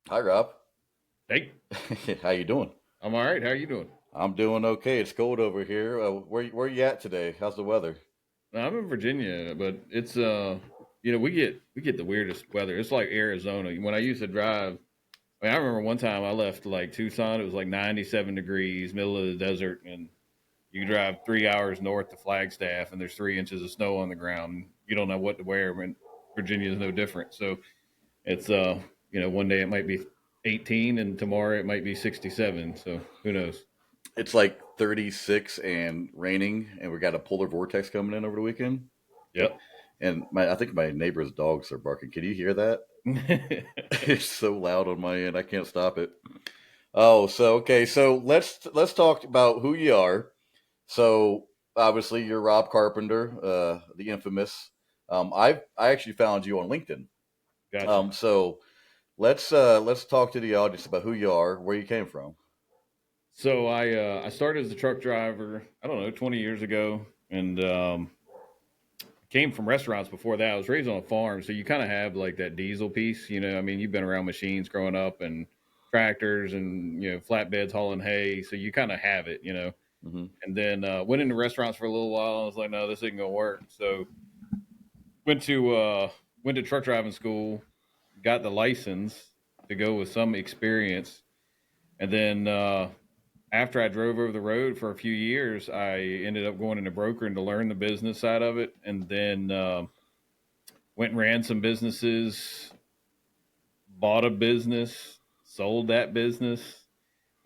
Hi, Rob. Hey, How you doing? I'm all right. How are you doing? I'm doing okay. It's cold over here. Where you at today? How's the weather? I'm in Virginia, but we get the weirdest weather. It's like Arizona. When I used to drive, I remember one time I left like Tucson. It was like 97 degrees, middle of the desert, and you drive 3 hours north to Flagstaff, and there's 3 inches of snow on the ground. You don't know what to wear. When Virginia is no different. So it's one day it might be 18, and tomorrow it might be 67. So who knows? It's like 36 and raining, and we got a polar vortex coming in over the weekend. Yep. And I think my neighbor's dogs are barking. Can you hear that? It's so loud on my end. I can't stop it. Oh, so okay. So let's talk about who you are. So obviously you're Rob Carpenter, the infamous. I actually found you on LinkedIn. Gotcha. So let's talk to the audience about who you are, where you came from. So I started as a truck driver, I don't know, 20 years ago, and came from restaurants before that. I was raised on a farm, so you kind of have like that diesel piece, you know. I mean, you've been around machines growing up and tractors and flatbeds hauling hay, so you kind of have it, you know. Hmm. And then went into restaurants for a little while. I was like, no, this isn't gonna work. So went to went to truck driving school, got the license to go with some experience, and then after I drove over the road for a few years, I ended up going into brokering to learn the business side of it, and then went and ran some businesses, bought a business, sold that business,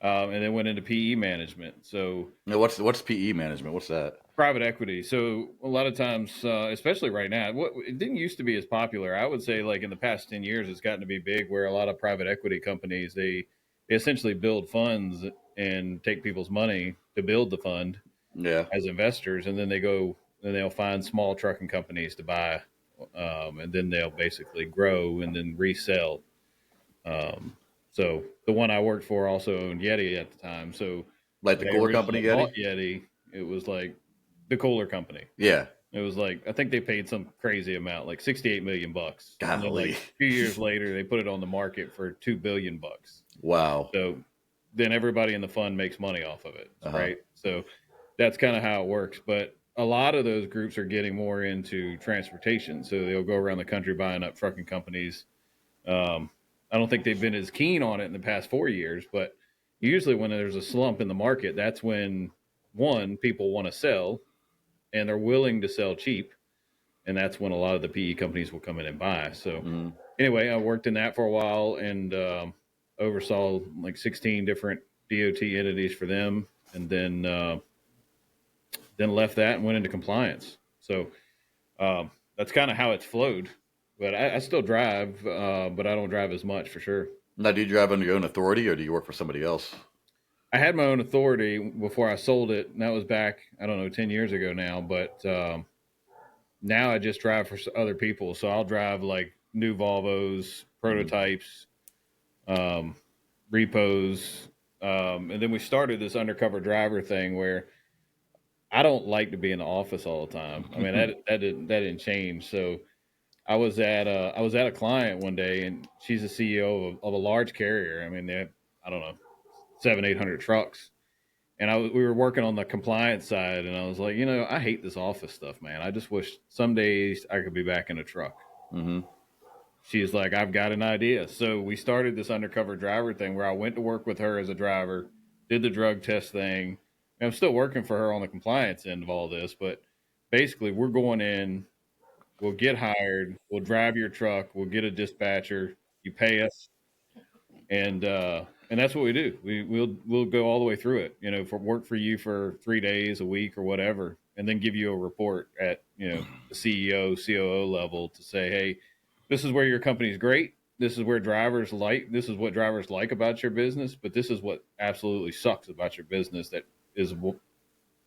and then went into PE management. So Now, what's PE management? What's that? private equity. So a lot of times, especially right now, it didn't used to be as popular. I would say, like in the past 10 years, it's gotten to be big. Where a lot of private equity companies they essentially build funds and take people's money to build the fund Yeah, as investors, and then they'll find small trucking companies to buy, and then they'll basically grow and then resell. Um, so the one I worked for also owned Yeti at the time. So like the when they cooler company, originally bought Yeti. Yeti, it was like the Kohler company. Yeah, It was like I think they paid some crazy amount, like 68 million bucks, and then like golly, a few years later they put it on the market for 2 billion bucks. wow. So then everybody in the fund makes money off of it, Uh huh. right? So that's kind of how it works. But a lot of those groups are getting more into transportation, so they'll go around the country buying up trucking companies. Um, I don't think they've been as keen on it in the past 4 years, but usually when there's a slump in the market, that's when one people want to sell and they're willing to sell cheap, and that's when a lot of the PE companies will come in and buy. So Mm. anyway, I worked in that for a while and oversaw like 16 different DOT entities for them, and then left that and went into compliance. So that's kind of how it's flowed. But I still drive, but I don't drive as much for sure. Now, do you drive under your own authority, or do you work for somebody else? I had my own authority before I sold it, and that was back, I don't know, 10 years ago now. But now I just drive for other people. So I'll drive like new Volvos, Hmm. prototypes, um, repos. And then we started this undercover driver thing where I don't like to be in the office all the time. I mean, that didn't change. So I was at a client one day, and she's the CEO of a large carrier. I mean, they have, I don't know, 700, 800 trucks. And we were working on the compliance side, and I was like, I hate this office stuff, man. I just wish some days I could be back in a truck. Hmm. She's like, I've got an idea. So we started this undercover driver thing where I went to work with her as a driver, did the drug test thing. And I'm still working for her on the compliance end of all this, but basically we're going in, we'll get hired, we'll drive your truck, we'll get a dispatcher, you pay us, and that's what we do. We'll go all the way through it. For work for you for 3 days a week or whatever, and then give you a report at the CEO COO level to say, hey, this is where your company's great. This is where drivers like. This is what drivers like about your business, but this is what absolutely sucks about your business. That is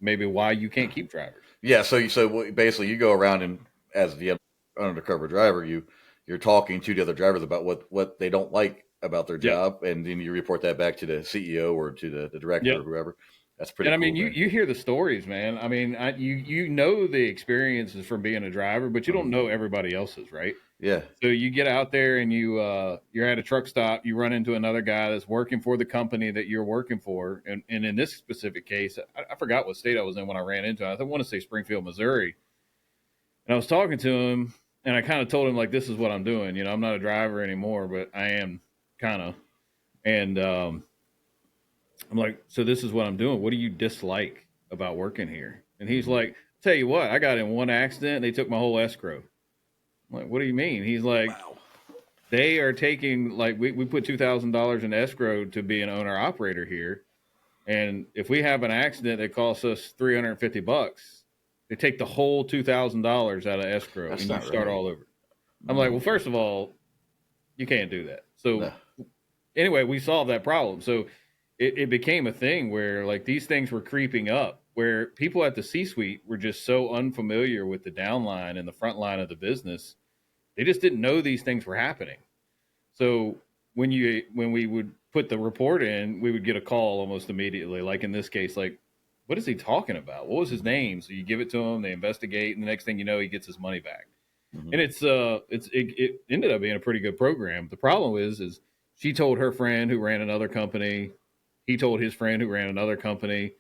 maybe why you can't keep drivers. Yeah. Basically you go around and as the undercover driver, you're talking to the other drivers about what they don't like about their Yep. job, and then you report that back to the CEO or to the director or Yep. whoever. That's pretty And I cool, mean, man. you hear the stories, man. I mean, you know the experiences from being a driver, but you don't know everybody else's, right? Yeah. So you get out there and you're at a truck stop, you run into another guy that's working for the company that you're working for, and in this specific case, I forgot what state I was in when I ran into him. I want to say Springfield, Missouri, and I was talking to him, and I kind of told him like, this is what I'm doing. You know, I'm not a driver anymore, but I am kind of, and I'm like, so this is what I'm doing. What do you dislike about working here? And he's like, tell you what, I got in one accident. They took my whole escrow. I'm like, what do you mean? He's like, Wow. they are taking, like, we put $2,000 in escrow to be an owner operator here. And if we have an accident that costs us $350, they take the whole $2,000 out of escrow That's and you not start right. all over. I'm like, well, first of all, you can't do that. So No. anyway, we solved that problem. So it became a thing where like these things were creeping up where people at the C-suite were just so unfamiliar with the downline and the front line of the business. They just didn't know these things were happening. So when we would put the report in, we would get a call almost immediately. Like in this case, like, what is he talking about? What was his name? So you give it to him, they investigate, and the next thing you know, he gets his money back. And it ended up being a pretty good program. The problem is she told her friend who ran another company, he told his friend who ran another company.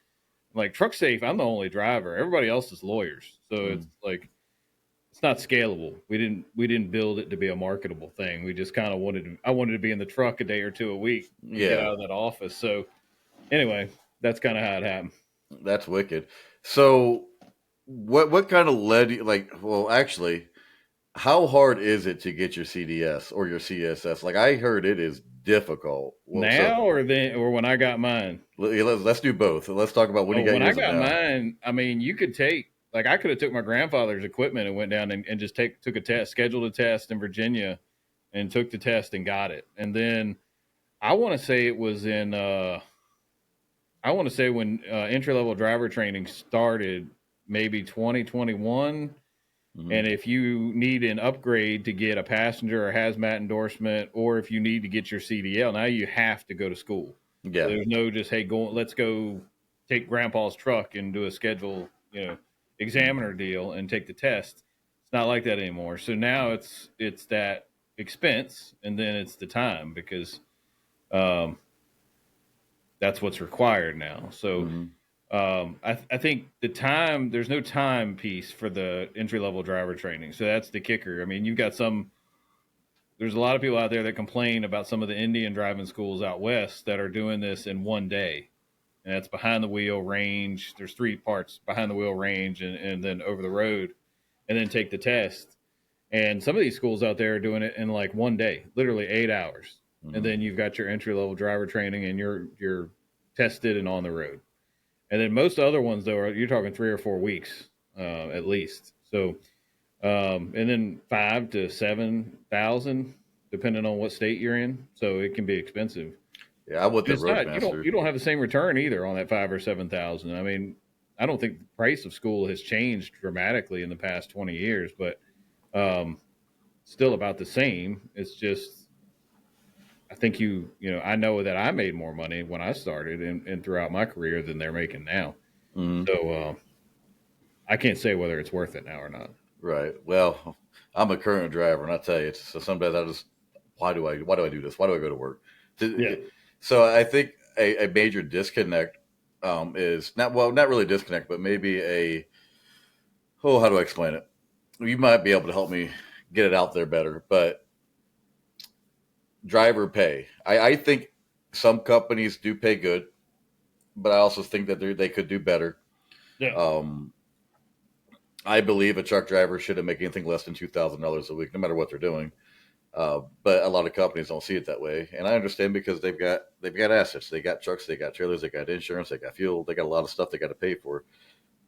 Like Truck Safe, I'm the only driver. Everybody else is lawyers. So it's like it's not scalable. We didn't build it to be a marketable thing. We just kind of I wanted to be in the truck a day or two a week and get Yeah. out of that office. So anyway, that's kind of how it happened. That's wicked. So, what kind of led you? Like, well, actually, how hard is it to get your CDS or your CSS? Like, I heard it is difficult. Well, so Now or then or when I got mine. let's do both. Let's talk about when Oh, you got when I yours and got now. mine, I mean, you could take like I could have took my grandfather's equipment and went down and just took a test, scheduled a test in Virginia, and took the test and got it. And then I want to say it was in I want to say when entry level driver training started, maybe 2021. Hmm. And if you need an upgrade to get a passenger or hazmat endorsement, or if you need to get your CDL, now you have to go to school. So Yeah. there's no just hey, let's go take Grandpa's truck and do a schedule, examiner deal and take the test. It's not like that anymore. So now it's that expense and then it's the time because um, that's what's required now. So Hmm. I think the time there's no time piece for the entry level driver training, so that's the kicker. I mean, you've got there's a lot of people out there that complain about some of the Indian driving schools out west that are doing this in one day, and that's behind the wheel, range. There's three parts: behind the wheel, range, and then over the road, and then take the test. And some of these schools out there are doing it in like one day, literally 8 hours, and Hmm. then you've got your entry level driver training, and you're tested and on the road. And then most other ones, though, you're talking 3 or 4 weeks at least. So, and then 5 to 7 thousand, depending on what state you're in. So it can be expensive. Yeah, I went And the it's not Roadmaster. you don't have the same return either on that 5 or 7 thousand. I mean, I don't think the price of school has changed dramatically in the past 20 years, but um, still about the same. It's just I think I know that I made more money when I started and throughout my career than they're making now. Hmm. So I can't say whether it's worth it now or not. Right. Well, I'm a current driver, and I tell you, so sometimes I just why do I do this? Why do I go to work? Yeah. So I think a major disconnect is not really a disconnect, but maybe how do I explain it? You might be able to help me get it out there better, but driver pay. I think some companies do pay good, but I also think that they could do better. Yeah. Um, I believe a truck driver shouldn't make anything less than $2,000 a week, no matter what they're doing. But a lot of companies don't see it that way, and I understand because they've got assets, they got trucks, they got trailers, they got insurance, they got fuel, they got a lot of stuff they got to pay for.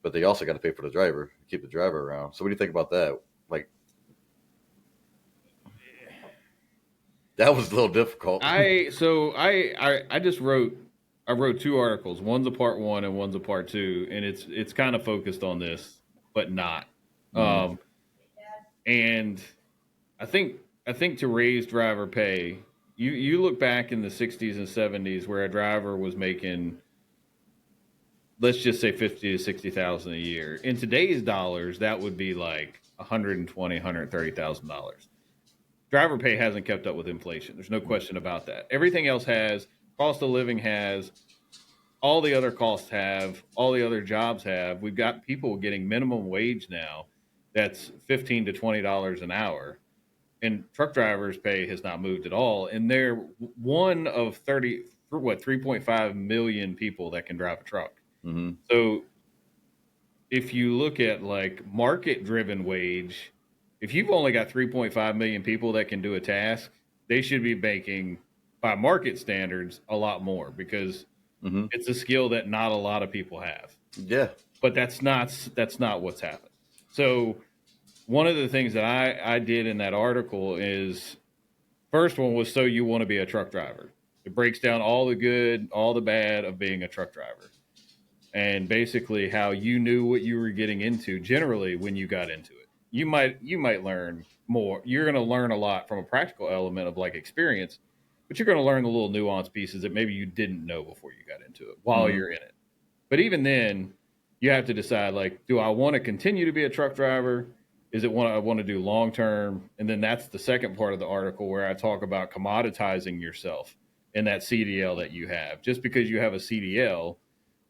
But they also got to pay for the driver, keep the driver around. So what do you think about that? Like that was a little difficult. I just I wrote two articles. One's a part one and one's a part two, and it's kind of focused on this, but not. Hmm. Um, and I think I think to raise driver pay, you look back in the '60s and '70s where a driver was making let's just say 50 to 60,000 a year. In today's dollars, that would be like 120, $130,000. Driver pay hasn't kept up with inflation. There's no question about that. Everything else has, cost of living has, all the other costs have, all the other jobs have. We've got people getting minimum wage now that's $15 to $20 an hour. And truck drivers' pay has not moved at all. And they're one of 3.5 million people that can drive a truck. Mm-hmm. So if you look at like market driven wage, if you've only got 3.5 million people that can do a task, they should be making, by market standards, a lot more because Mm-hmm. it's a skill that not a lot of people have. Yeah. But that's not what's happened. So one of the things that I did in that article is, first one was, so you want to be a truck driver. It breaks down all the good, all the bad of being a truck driver, and basically how you knew what you were getting into generally when you got into it. You might learn more. You're going to learn a lot from a practical element of like experience, but you're going to learn the little nuanced pieces that maybe you didn't know before you got into it while Mm-hmm. you're in it. But even then, you have to decide, like, do I want to continue to be a truck driver? Is it what I want to do long term? And then that's the second part of the article where I talk about commoditizing yourself in that CDL that you have. Just because you have a CDL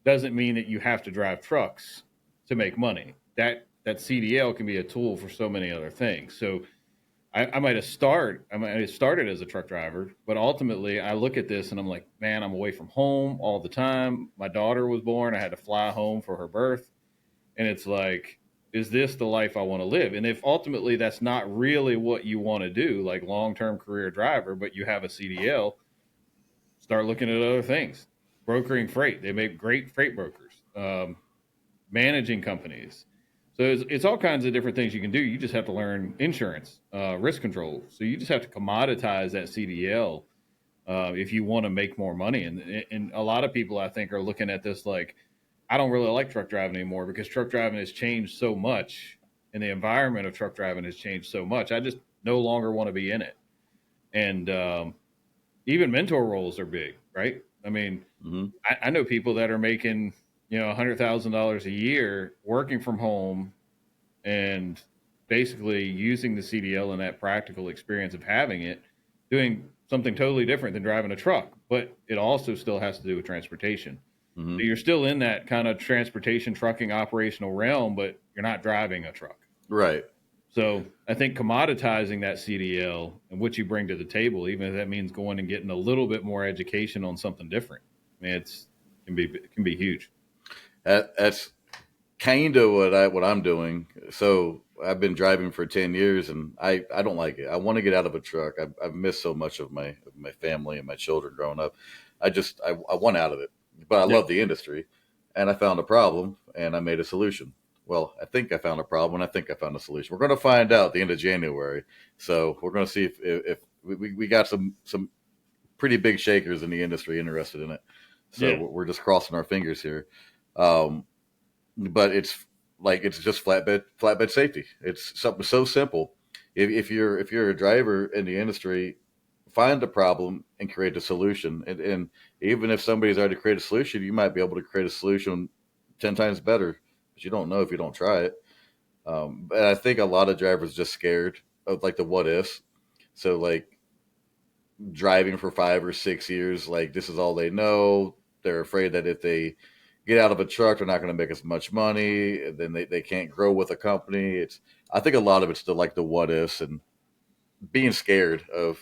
doesn't mean that you have to drive trucks to make money. That CDL can be a tool for so many other things. So I might have started as a truck driver, but ultimately I look at this and I'm like, man, I'm away from home all the time. My daughter was born. I had to fly home for her birth. And it's like, is this the life I want to live? And if ultimately that's not really what you want to do, like long-term career driver, but you have a CDL, start looking at other things. Brokering freight. They make great freight brokers. Managing companies. So it's all kinds of different things you can do. You just have to learn insurance, risk control. So you just have to commoditize that CDL if you want to make more money. And a lot of people, I think, are looking at this like, I don't really like truck driving anymore because truck driving has changed so much, and the environment of truck driving has changed so much. I just no longer want to be in it. And even mentor roles are big, right? I mean, Mm-hmm. I know people that are making, $100,000 a year working from home and basically using the CDL and that practical experience of having it, doing something totally different than driving a truck, but it also still has to do with transportation. Mm-hmm. So you're still in that kind of transportation trucking operational realm, but you're not driving a truck. Right. So I think commoditizing that CDL and what you bring to the table, even if that means going and getting a little bit more education on something different, I mean, it can be huge. That's kind of what I'm doing. So I've been driving for 10 years and I don't like it. I want to get out of a truck. I've missed so much of my family and my children growing up. I want out of it, but I Yeah. love the industry, and I found a problem and I made a solution. Well, I think I found a problem and I think I found a solution. We're going to find out at the end of January. So we're going to see if we got some pretty big shakers in the industry interested in it. So Yeah. we're just crossing our fingers here. Um, but it's just flatbed safety. It's something so simple. If you're a driver in the industry, find a problem and create a solution. And even if somebody's already created a solution, you might be able to create a solution 10 times better, but you don't know if you don't try it. But I think a lot of drivers just scared of like the what ifs. So like driving for 5 or 6 years, like this is all they know. They're afraid that if they get out of a truck, they're not going to make as much money. And then they can't grow with a company. I think a lot of it's the like the what ifs and being scared of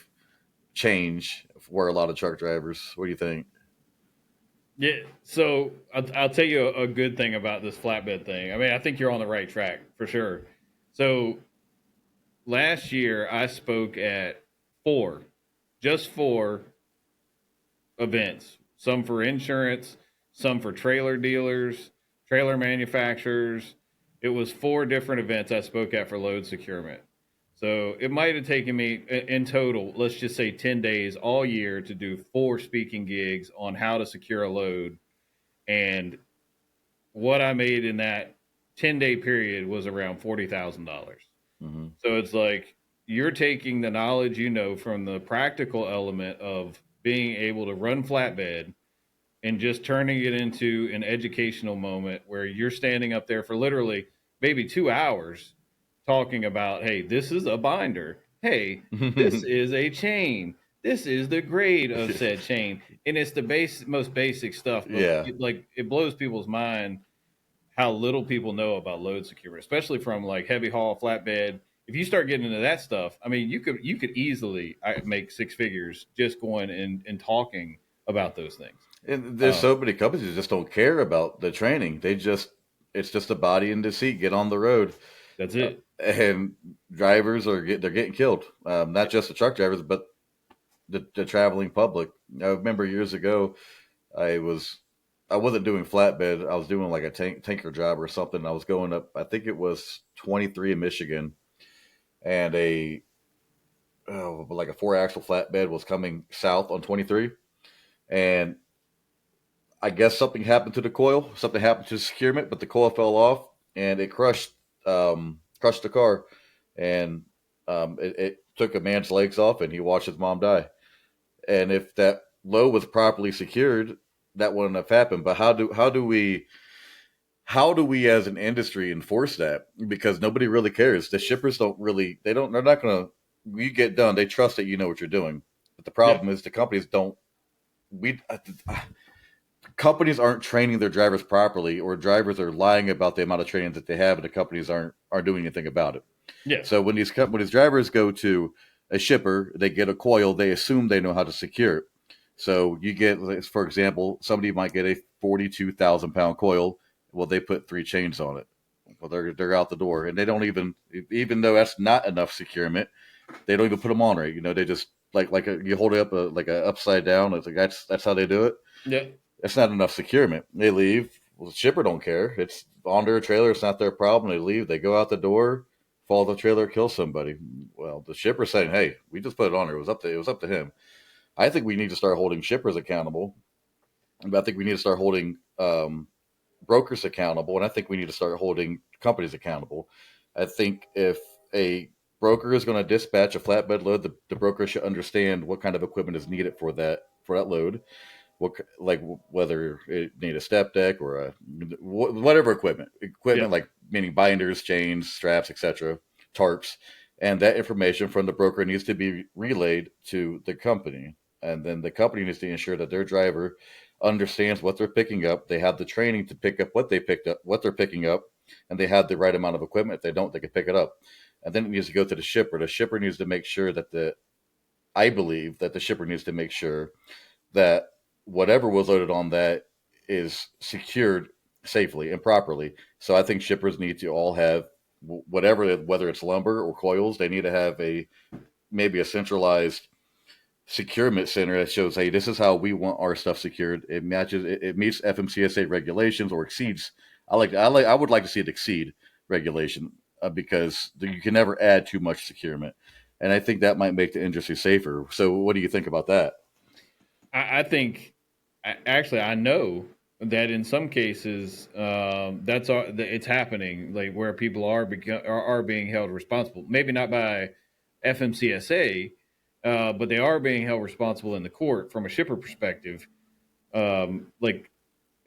change for a lot of truck drivers. What do you think? Yeah. So I'll tell you a good thing about this flatbed thing. I mean, I think you're on the right track for sure. So last year I spoke at just four events, some for insurance, some for trailer dealers, trailer manufacturers. It was four different events I spoke at for load securement. So it might have taken me in total, let's just say 10 days all year to do four speaking gigs on how to secure a load. And what I made in that 10-day period was around $40,000. Mm-hmm. So it's like you're taking the knowledge from the practical element of being able to run flatbed and just turning it into an educational moment where you're standing up there for literally maybe 2 hours talking about, hey, this is a binder. Hey, this is a chain. This is the grade of said chain. And it's the most basic stuff, but Yeah. like it blows people's mind how little people know about load securement, especially from like heavy haul flatbed. If you start getting into that stuff, I mean, you could easily make six figures just going and talking about those things. And there's so many companies that just don't care about the training. It's just a body in the seat, get on the road. That's it. And drivers they're getting killed. Not just the truck drivers, but the traveling public. I remember years ago, I was I wasn't doing flatbed. I was doing like a tanker job or something. I was going up. I think it was 23 in Michigan, and like a 4 axle flatbed was coming south on 23, and I guess something happened to the coil. Something happened to the securement, but the coil fell off and it crushed the car, and it took a man's legs off, and he watched his mom die. And if that load was properly secured, that wouldn't have happened. But how do we as an industry enforce that? Because nobody really cares. The shippers don't really. They're not gonna. You get done. They trust that you know what you're doing. But the Yeah. problem is the companies don't. We companies aren't training their drivers properly, or drivers are lying about the amount of training that they have, and the companies aren't doing anything about it. Yeah. So when these drivers go to a shipper, they get a coil, they assume they know how to secure it. So you get, for example, somebody might get a 42,000 pound coil. Well, they put 3 chains on it. Well, they're out the door, and they don't even though that's not enough securement, they don't even put them on right. They just you hold it up like a upside down. It's like that's how they do it. Yeah. That's not enough securement. They leave. Well, the shipper don't care. It's on their trailer. It's not their problem. They leave. They go out the door, follow the trailer, kill somebody. Well, the shipper's saying, "Hey, we just put it on there. It was up to him." I think we need to start holding shippers accountable. But I think we need to start holding brokers accountable, and I think we need to start holding companies accountable. I think if a broker is going to dispatch a flatbed load, the broker should understand what kind of equipment is needed for that load. Whether it need a step deck or whatever equipment Yeah. like meaning binders, chains, straps, etc., tarps, and that information from the broker needs to be relayed to the company, and then the company needs to ensure that their driver understands what they're picking up. They have the training to pick up what they're picking up, and they have the right amount of equipment. If they don't, they can pick it up, and then it needs to go to the shipper. The shipper needs to make sure I believe that the shipper needs to make sure that whatever was loaded on that is secured safely and properly. So I think shippers need to all have whether it's lumber or coils, they need to have maybe a centralized securement center that shows, hey, this is how we want our stuff secured. It meets FMCSA regulations or exceeds. I would like to see it exceed regulation because you can never add too much securement, and I think that might make the industry safer. So, what do you think about that? I think actually I know that in some cases it's happening, like where people are being held responsible, maybe not by FMCSA, but they are being held responsible in the court from a shipper perspective. Like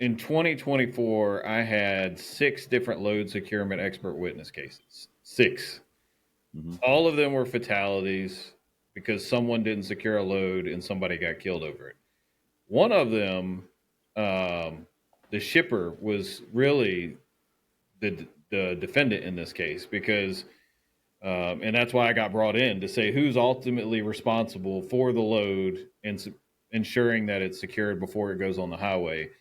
in 2024, I had 6 different load securement expert witness cases. 6. Mm-hmm. All of them were fatalities because someone didn't secure a load and somebody got killed over it. One of them, the shipper was really the defendant in this case because, and that's why I got brought in to say who's ultimately responsible for the load and ensuring that it's secured before it goes on the highway.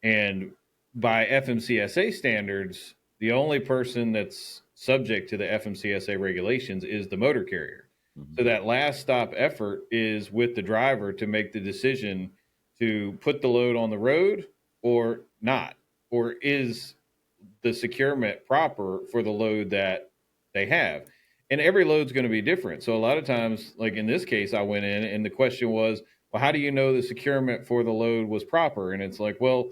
And by FMCSA standards, the only person that's subject to the FMCSA regulations is the motor carrier. Mm-hmm. So that last stop effort is with the driver to make the decision to put the load on the road or not, or is the securement proper for the load that they have. And every load's going to be different. So a lot of times, like in this case, I went in and the question was, well, how do you know the securement for the load was proper? And it's like, well,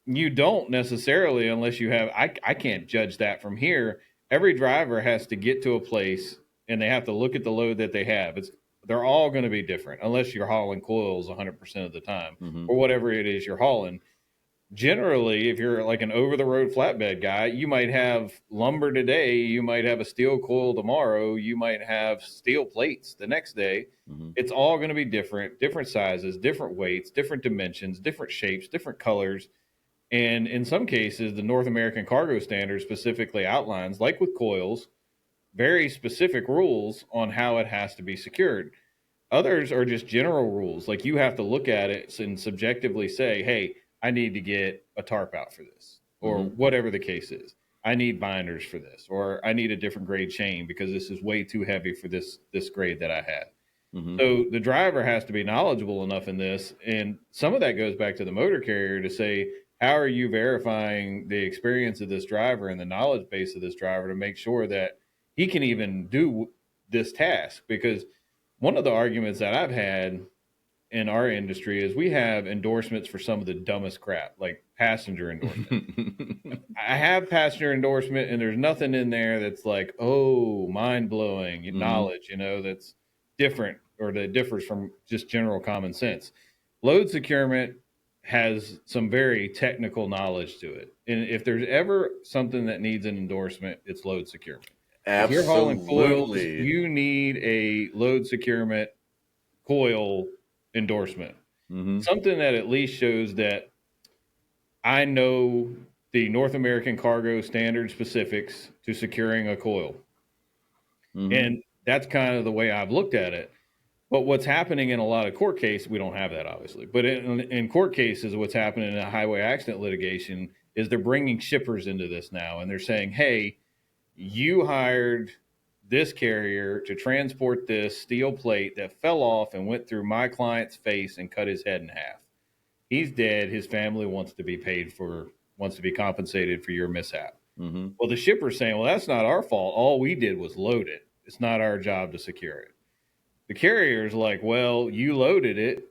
you don't necessarily unless you have, I can't judge that from here. Every driver has to get to a place and they have to look at the load that they have. they're all going to be different unless you're hauling coils 100% of the time Mm-hmm. or whatever it is you're hauling. Generally, if you're like an over the road flatbed guy, you might have lumber today, you might have a steel coil tomorrow, you might have steel plates the next day. Mm-hmm. It's all going to be different sizes, different weights, different dimensions, different shapes, different colors. And in some cases, the North American Cargo Standard specifically outlines, like with coils, very specific rules on how it has to be secured. Others are just general rules. Like you have to look at it and subjectively say, hey, I need to get a tarp out for this, or Mm-hmm. whatever the case is. I need binders for this, or I need a different grade chain because this is way too heavy for this grade that I have. Mm-hmm. So the driver has to be knowledgeable enough in this. And some of that goes back to the motor carrier to say, how are you verifying the experience of this driver and the knowledge base of this driver to make sure that he can even do this task? Because one of the arguments that I've had in our industry is we have endorsements for some of the dumbest crap, like passenger endorsement. I have passenger endorsement, and there's nothing in there that's like, oh, mind blowing knowledge, that's different or that differs from just general common sense. Load securement has some very technical knowledge to it. And if there's ever something that needs an endorsement, it's load securement. If you're hauling coils, Absolutely. you need a load securement coil endorsement. Mm-hmm. Something that at least shows that I know the North American Cargo Standard specifics to securing a coil. Mm-hmm. And that's kind of the way I've looked at it. But what's happening in a lot of court cases, we don't have that obviously, but in court cases, what's happening in a highway accident litigation is they're bringing shippers into this now. And they're saying, hey, you hired this carrier to transport this steel plate that fell off and went through my client's face and cut his head in half. He's dead. His family wants to be compensated for your mishap. Mm-hmm. Well, the shipper's saying, well, that's not our fault. All we did was load it. It's not our job to secure it. The carrier's like, well, you loaded it.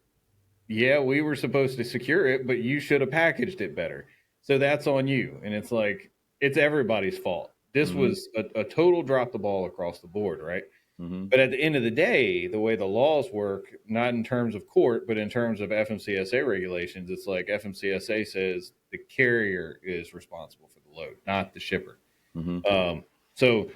Yeah, we were supposed to secure it, but you should have packaged it better. So that's on you. And it's like, it's everybody's fault. This was a total drop the ball across the board, right? Mm-hmm. But at the end of the day, the way the laws work, not in terms of court, but in terms of FMCSA regulations, it's like FMCSA says the carrier is responsible for the load, not the shipper. Mm-hmm. So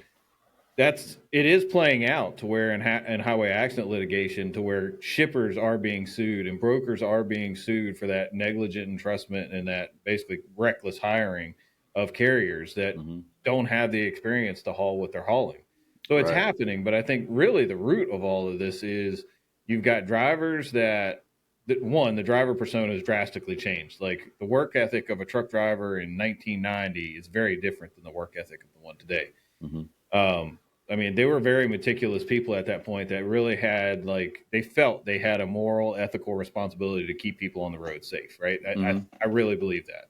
it is playing out to where in highway accident litigation, to where shippers are being sued and brokers are being sued for that negligent entrustment and that basically reckless hiring of carriers that don't have the experience to haul what they're hauling. So it's happening, but I think really the root of all of this is you've got drivers that the driver persona has drastically changed. Like the work ethic of a truck driver in 1990 is very different than the work ethic of the one today. Mm-hmm. I mean, they were very meticulous people at that point that really had they felt they had a moral, ethical responsibility to keep people on the road safe, right? I really believe that.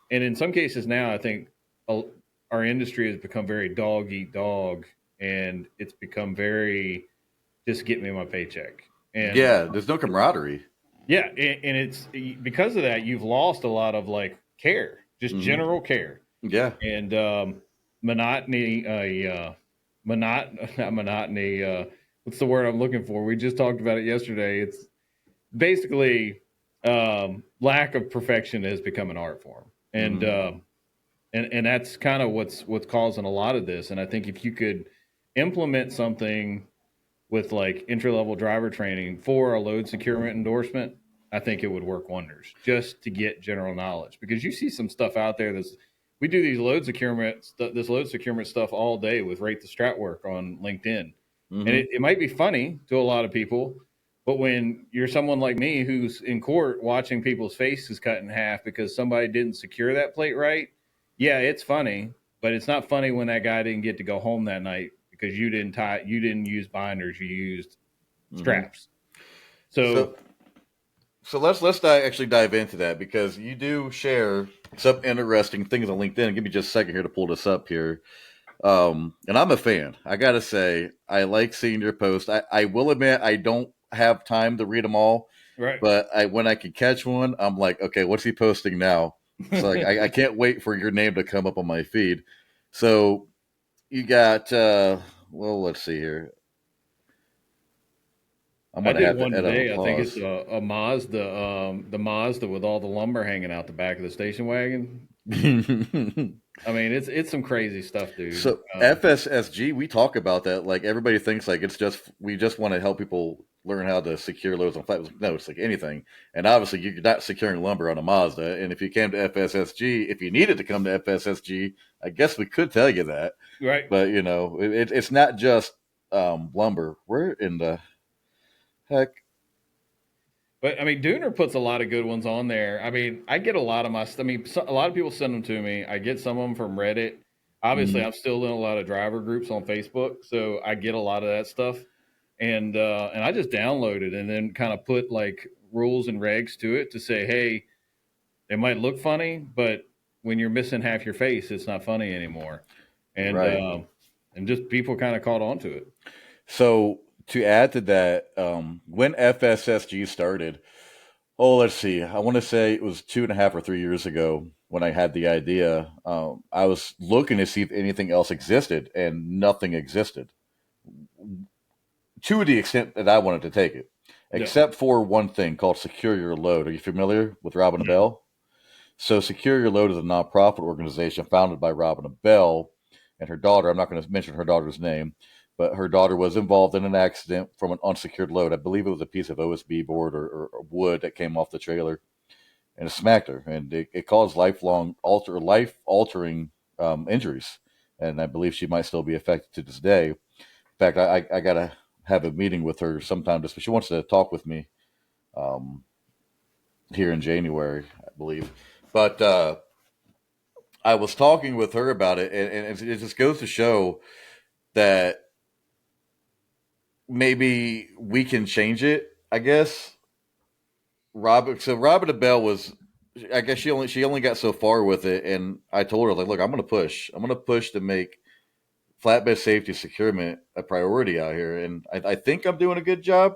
And in some cases now, I think our industry has become very dog eat dog, and it's become very just get me my paycheck. And there's no camaraderie. Yeah, and it's because of that you've lost a lot of care, just general care. Yeah, and monotony. Not monotony. What's the word I'm looking for? We just talked about it yesterday. It's basically lack of perfection has become an art form, and that's kind of what's causing a lot of this. And I think if you could implement something with entry level driver training for a load securement endorsement, I think it would work wonders just to get general knowledge, because you see some stuff out there we do these load securement stuff all day with Rate the Strat work on LinkedIn. And it might be funny to a lot of people, but when you're someone like me who's in court watching people's faces cut in half because somebody didn't secure that plate right, yeah, it's funny, but it's not funny when that guy didn't get to go home that night because you didn't use binders, you used straps. So let's actually dive into that, because you do share some interesting things on LinkedIn. Give me just a second here to pull this up here. And I'm a fan. I gotta say, I like seeing your posts. I will admit I don't have time to read them all, right? But when I can catch one, I'm like, okay, what's he posting now? So I can't wait for your name to come up on my feed. So you got let's see here. I'm I gonna did have to one edit a today. I think it's pause. a Mazda, the Mazda with all the lumber hanging out the back of the station wagon. I mean, it's some crazy stuff, dude. So FSSG, we talk about that. Like everybody thinks like it's just we just want to help people learn how to secure loads on flat. No, it's like anything. And obviously, you're not securing lumber on a Mazda. And if you came to FSSG, if you needed to come to FSSG, I guess we could tell you that. Right. But you know, it's not just lumber. Where in the heck? But I mean, Dooner puts a lot of good ones on there. I mean, I get a lot of my. I mean, a lot of people send them to me. I get some of them from Reddit. Obviously, Mhm. I'm still in a lot of driver groups on Facebook, so I get a lot of that stuff. And I just download it and then kind of put like rules and regs to it to say, hey, it might look funny, but when you're missing half your face, it's not funny anymore. And Right. and just people kind of caught on to it. So to add to that, when FSSG started, oh, let's see. I want to say it was 2.5 or 3 years ago when I had the idea. I was looking to see if anything else existed, and nothing existed to the extent that I wanted to take it, Yeah. except for one thing called Secure Your Load. Are you familiar with Robin No. Bell? So, Secure Your Load is a nonprofit organization founded by Robin Bell and her daughter. I'm not going to mention her daughter's name, but her daughter was involved in an accident from an unsecured load. I believe it was a piece of OSB board or wood that came off the trailer, and it smacked her, and it caused life altering injuries. And I believe she might still be affected to this day. In fact, I gotta have a meeting with her sometime. Just she wants to talk with me um, here in January, I believe. But I was talking with her about it, and it just goes to show that maybe we can change it. I guess Robin Bell was. I guess she only got so far with it, and I told her like, look, I'm gonna push. I'm gonna push to make flatbed safety securement a priority out here, and I think I'm doing a good job.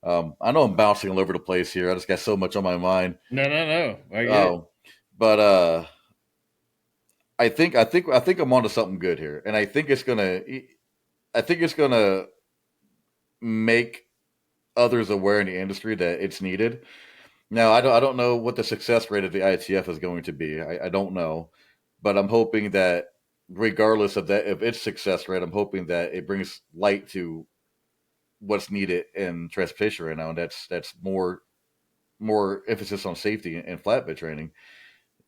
I know I'm bouncing all over the place here. I just got so much on my mind. No, no, no. I get it. Um, but I think I'm onto something good here, and I think it's gonna make others aware in the industry that it's needed. Now, I don't know what the success rate of the ITF is going to be. I don't know, but I'm hoping that regardless of that, if it's success rate, I'm hoping that it brings light to what's needed in transportation right now, and that's more emphasis on safety and flatbed training.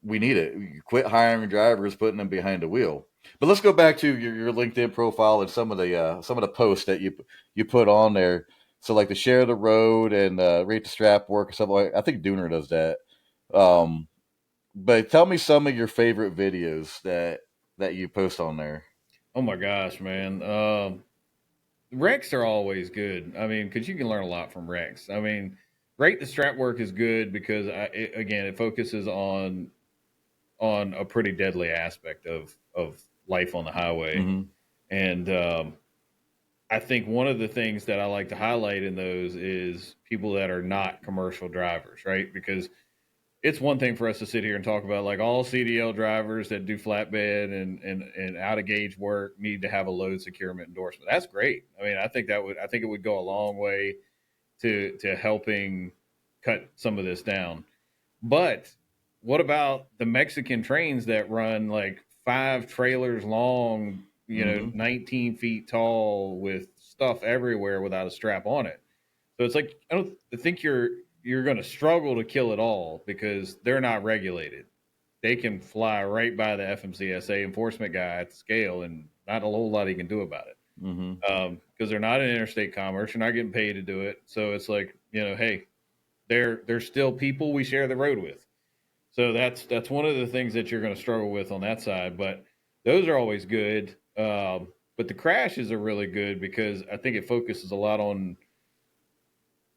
We need it. You quit hiring drivers, putting them behind the wheel. But let's go back to your LinkedIn profile and some of the posts that you put on there. So like the share the road and rate the strap work or something like. I think Dooner does that. Um, but tell me some of your favorite videos that you post on there. Oh my gosh, man. Recs are always good. I mean, because you can learn a lot from Recs. I mean, rate the strap work is good because again, it focuses on a pretty deadly aspect of life on the highway, Mm-hmm. and I think one of the things that I like to highlight in those is people that are not commercial drivers, right? Because it's one thing for us to sit here and talk about like all CDL drivers that do flatbed and out of gauge work need to have a load securement endorsement. That's great. I mean, I think it would go a long way to helping cut some of this down. But what about the Mexican trains that run like 5 trailers long, Mm-hmm. 19 feet tall with stuff everywhere without a strap on it? So it's like I think you're going to struggle to kill it all because they're not regulated. They can fly right by the FMCSA enforcement guy at the scale, and not a whole lot he can do about it Mm-hmm. because they're not in interstate commerce. You're not getting paid to do it. So it's like hey, they're still people we share the road with. So that's one of the things that you're going to struggle with on that side. But those are always good. But the crashes are really good because I think it focuses a lot on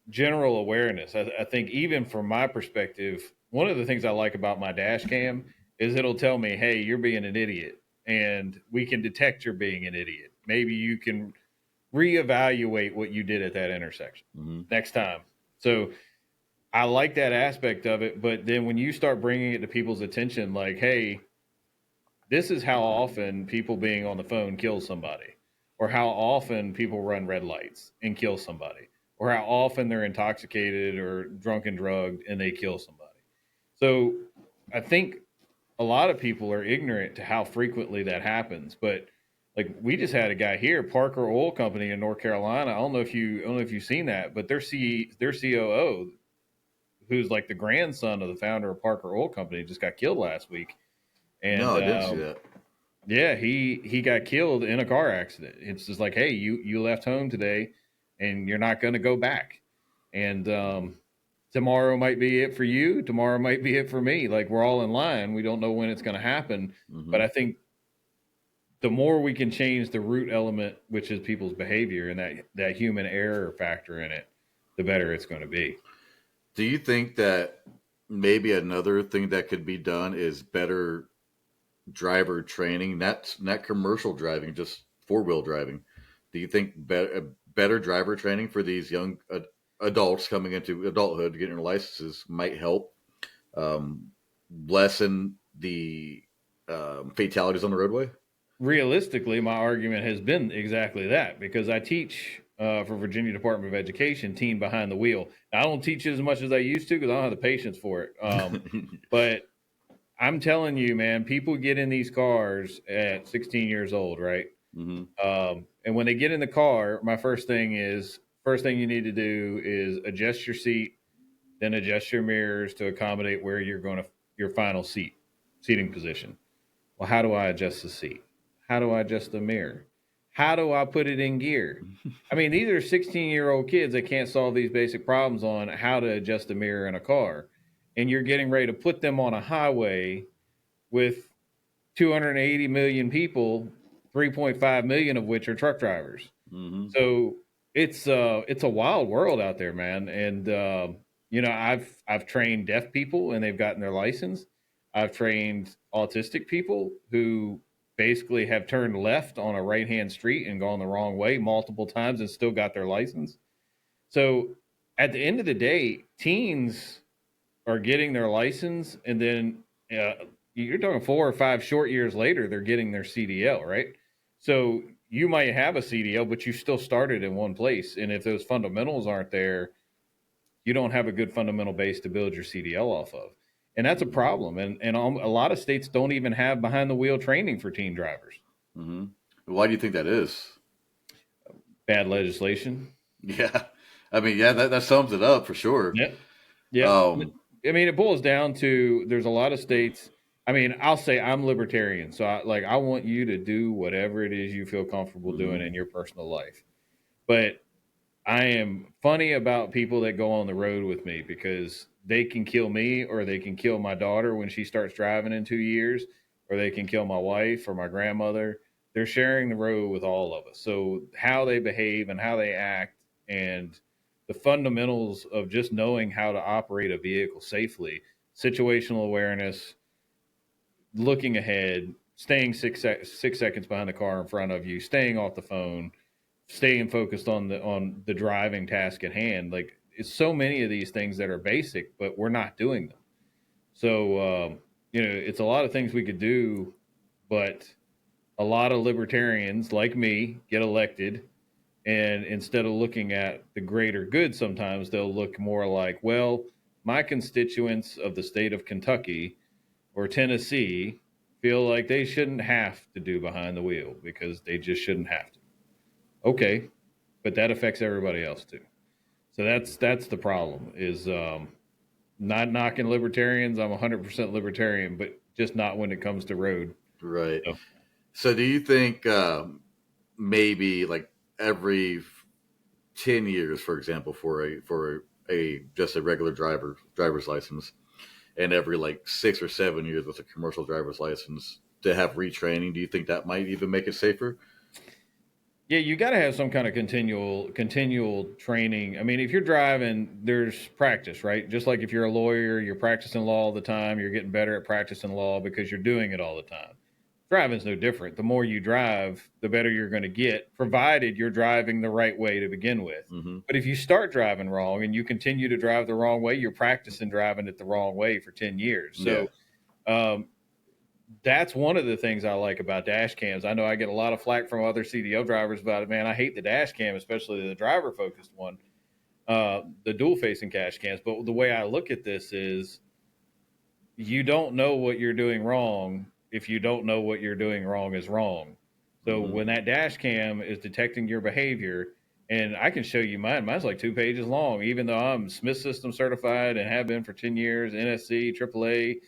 general awareness. I think even from my perspective, one of the things I like about my dash cam is it'll tell me, "Hey, you're being an idiot," and we can detect you're being an idiot. Maybe you can reevaluate what you did at that intersection Mm-hmm. next time. So I like that aspect of it, but then when you start bringing it to people's attention, like, "Hey, this is how often people being on the phone kill somebody, or how often people run red lights and kill somebody, or how often they're intoxicated or drunk and drugged and they kill somebody. So I think a lot of people are ignorant to how frequently that happens. But like we just had a guy here, Parker Oil Company in North Carolina. I don't know if you've seen that, but their COO, who's like the grandson of the founder of Parker Oil Company, just got killed last week. No, And I didn't see that. yeah, he got killed in a car accident. It's just like, hey, you left home today, and you're not going to go back. And tomorrow might be it for you. Tomorrow might be it for me. Like we're all in line. We don't know when it's going to happen. But Hmm. I think the more we can change the root element, which is people's behavior, and that human error factor in it, the better it's going to be. Do you think that maybe another thing that could be done is better driver training, not commercial driving, just four-wheel driving? Do you think better driver training for these young adults coming into adulthood, getting their licenses, might help um, lessen the fatalities on the roadway? Realistically, my argument has been exactly that because I teach for Virginia Department of Education teen behind the wheel. Now, I don't teach it as much as I used to because I don't have the patience for it. But I'm telling you, man, people get in these cars at 16 years old, right? Hmm. And when they get in the car, my first thing you need to do is adjust your seat, then adjust your mirrors to accommodate where you're going to your final seating position. Well, how do I adjust the seat? How do I adjust the mirror? How do I put it in gear? I mean, these are 16-year-old kids that can't solve these basic problems on how to adjust a mirror in a car. And you're getting ready to put them on a highway with 280 million people, 3.5 million of which are truck drivers. Hmm. So it's a wild world out there, man. And I've trained deaf people and they've gotten their license. I've trained autistic people who basically have turned left on a right hand street and gone the wrong way multiple times and still got their license. So at the end of the day, teens are getting their license, and then you're talking 4 or 5 short years later, they're getting their CDL, right? So you might have a CDL, but you still started in one place, and if those fundamentals aren't there, you don't have a good fundamental base to build your CDL off of, and that's a problem. And a lot of states don't even have behind the wheel training for teen drivers. Hmm. Why do you think that is? Bad legislation. Yeah, I mean, yeah, that sums it up for sure. Yep. Yep. Um, I mean, it boils down to there's a lot of states. I mean, I'll say I'm libertarian, so I want you to do whatever it is you feel comfortable doing mhm. in your personal life. But I am funny about people that go on the road with me because they can kill me or they can kill my daughter when she starts driving in 2 years, or they can kill my wife or my grandmother. They're sharing the road with all of us. So how they behave and how they act and the fundamentals of just knowing how to operate a vehicle safely, situational awareness, looking ahead, staying 6 seconds behind the car in front of you, staying off the phone, staying focused on the driving task at hand. Like it's so many of these things that are basic, but we're not doing them. So it's a lot of things we could do, but a lot of libertarians like me get elected, and instead of looking at the greater good, sometimes they'll look more like, well, my constituents of the state of Kentucky or Tennessee feel like they shouldn't have to do behind the wheel because they just shouldn't have to. Okay, but that affects everybody else too. So that's the problem. Is not knocking libertarians. I'm 100% libertarian, but just not when it comes to road. Right. So, So, do you think maybe like every 10 years, for example, for a just a regular driver's license, and every like 6 or 7 years with a commercial driver's license to have retraining? Do you think that might even make it safer? yeah, you got to have some kind of continual training. I mean, if you're driving, there's practice, right? Just like if you're a lawyer, you're practicing law all the time. You're getting better at practicing law because you're doing it all the time. Driving's no different. The more you drive, the better you're going to get, provided you're driving the right way to begin with. Hmm. But if you start driving wrong and you continue to drive the wrong way, you're practicing driving it the wrong way for 10 years. Yeah. So um, that's one of the things I like about dash cams. I know I get a lot of flack from other CDL drivers about it. Man, I hate the dash cam, especially the driver focused one. the dual facing dash cams. But the way I look at this is, you don't know what you're doing wrong if you don't know what you're doing wrong is wrong. So when that dash cam is detecting your behavior, and I can show you mine's like 2 pages long, even though I'm Smith System certified and have been for 10 years, NSC, AAA,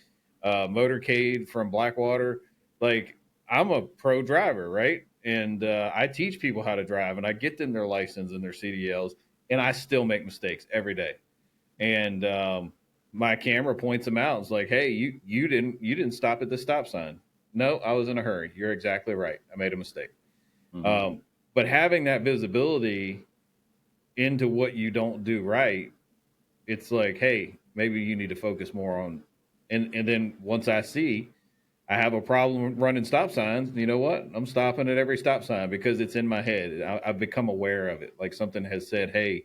motorcade from Blackwater. Like, I'm a pro driver, right? And I teach people how to drive, and I get them their license and their CDLs, and I still make mistakes every day. And my camera points them out. It's like, hey, you didn't stop at the stop sign. No, I was in a hurry. You're exactly right. I made a mistake. But having that visibility into what you don't do right, it's like, hey, maybe you need to focus more on. And then once I see I have a problem running stop signs, you know what? I'm stopping at every stop sign because it's in my head. I've become aware of it. Like, something has said, hey,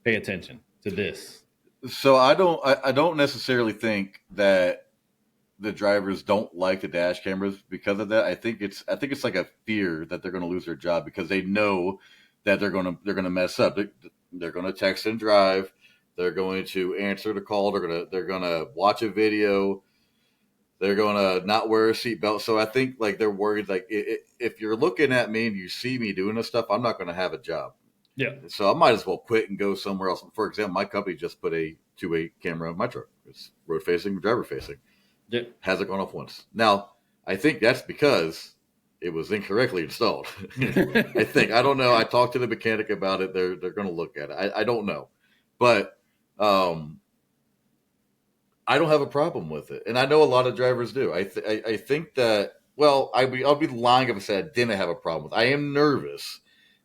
pay attention to this. So I don't necessarily think that the drivers don't like the dash cameras because of that. I think it's like a fear that they're going to lose their job because they know that they're going to mess up. They're going to text and drive. They're going to answer the call. They're going to watch a video. They're going to not wear a seatbelt. So I think like they're worried, like, if you're looking at me and you see me doing this stuff, I'm not going to have a job. Yeah. So I might as well quit and go somewhere else. For example, my company just put a two-way camera on my truck. It's road facing, driver facing. Yeah. Hasn't gone off once. Now, I think that's because it was incorrectly installed. I think. I don't know. I talked to the mechanic about it. They're going to look at it. I don't know. But I don't have a problem with it. And I know a lot of drivers do. I think that, well, I'll be lying if I said I didn't have a problem with it. I am nervous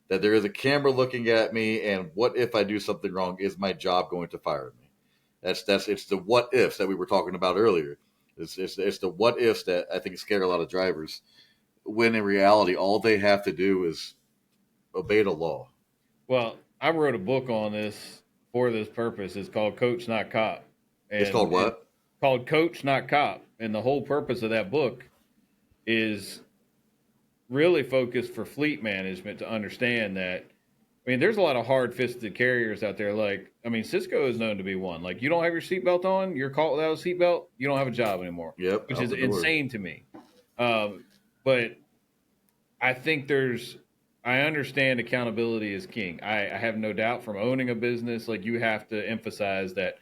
that there is a camera looking at me, and what if I do something wrong? Is my job going to fire me? It's the what ifs that we were talking about earlier. It's the what ifs that I think scare a lot of drivers. When in reality, all they have to do is obey the law. Well, I wrote a book on this for this purpose. It's called Coach Not Cop. And it's called what? Called Coach Not Cop. And the whole purpose of that book is really focused for fleet management to understand that. I mean, there's a lot of hard-fisted carriers out there. Like, I mean, Cisco is known to be one. Like, you don't have your seatbelt on, you're caught without a seatbelt, you don't have a job anymore. Yep, which is insane to me. But I think I understand accountability is king. I have no doubt from owning a business, like, you have to emphasize that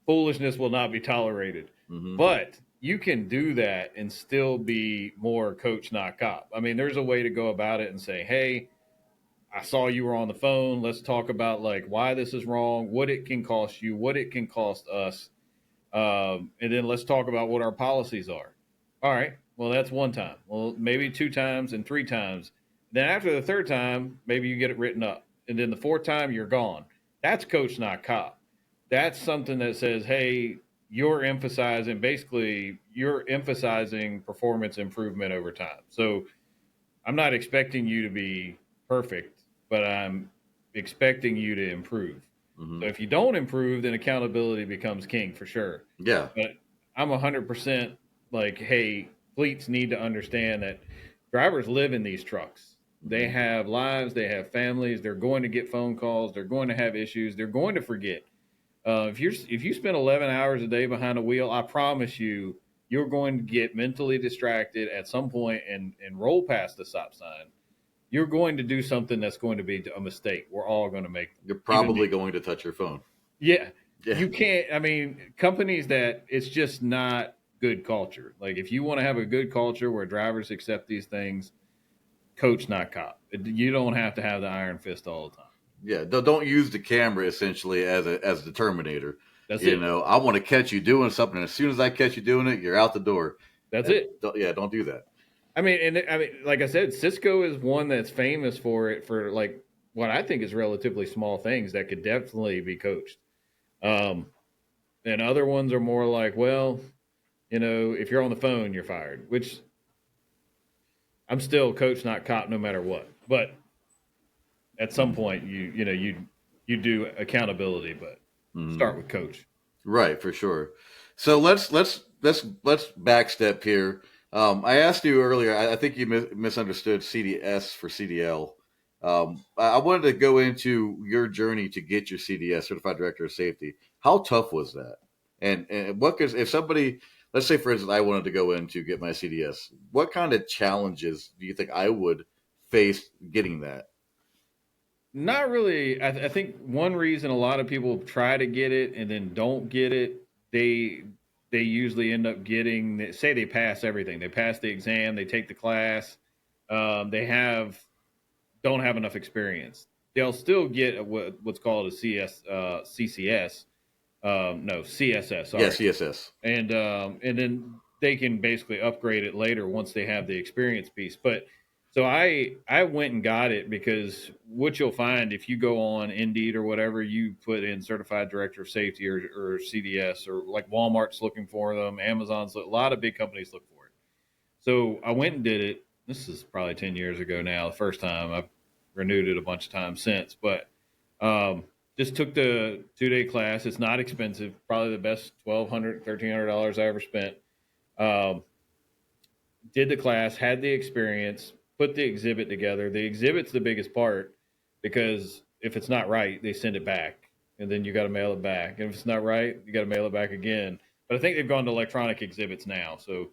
foolishness will not be tolerated. Mm-hmm. But you can do that and still be more coach, not cop. I mean, there's a way to go about it and say, hey, I saw you were on the phone. Let's talk about, like, why this is wrong, what it can cost you, what it can cost us. And then let's talk about what our policies are. All right. Well, that's one time. Well, maybe 2 times and 3 times. Then after the 3rd time, maybe you get it written up. And then the 4th time, you're gone. That's coach, not cop. That's something that says, hey, you're emphasizing performance improvement over time. So I'm not expecting you to be perfect, but I'm expecting you to improve. Mm-hmm. So if you don't improve, then accountability becomes king for sure. Yeah. But I'm 100% like, hey, fleets need to understand that drivers live in these trucks. They have lives, they have families, they're going to get phone calls, they're going to have issues, they're going to forget. If you spend 11 hours a day behind a wheel, I promise you, you're going to get mentally distracted at some point and roll past the stop sign. You're going to do something that's going to be a mistake. We're all going to make them. You're probably going to touch your phone. Yeah. You can't. I mean, companies that it's just not good culture. Like, if you want to have a good culture where drivers accept these things, coach, not cop. You don't have to have the iron fist all the time. Yeah, don't use the camera essentially as the Terminator. That's it. I want to catch you doing something, and as soon as I catch you doing it, you're out the door. That's it. Don't do that. I mean, like I said, Cisco is one that's famous for like what I think is relatively small things that could definitely be coached. And other ones are more like, well, if you're on the phone, you're fired. Which I'm still coach, not cop, no matter what. But at some point, you do accountability, but start with coach. Right, for sure. So let's backstep here. I asked you earlier. I think you misunderstood CDS for CDL. I wanted to go into your journey to get your CDS, Certified Director of Safety. How tough was that? And what could, if somebody, let's say for instance, I wanted to go in to get my CDS, what kind of challenges do you think I would face getting that? Not really. I think one reason a lot of people try to get it and then don't get it, they they usually end up getting. Say they pass everything. They pass the exam. They take the class. They have don't have enough experience. They'll still get what's called a CCS. No, CSS. Yeah, Sorry, CSS. and then they can basically upgrade it later once they have the experience piece. But so I went and got it because what you'll find if you go on Indeed or whatever, you put in certified director of safety or CDS, or like Walmart's looking for them, Amazon's, a lot of big companies look for it. So I went and did it. This is probably 10 years ago now. The first time I've renewed it a bunch of times since, but um, just took the 2 day class. It's not expensive. Probably the best $1,200, $1,300 I ever spent. Um, did the class, had the experience, put the exhibit together. The exhibit's the biggest part because if it's not right, they send it back, and then you got to mail it back. And if it's not right, you got to mail it back again. But I think they've gone to electronic exhibits now. So,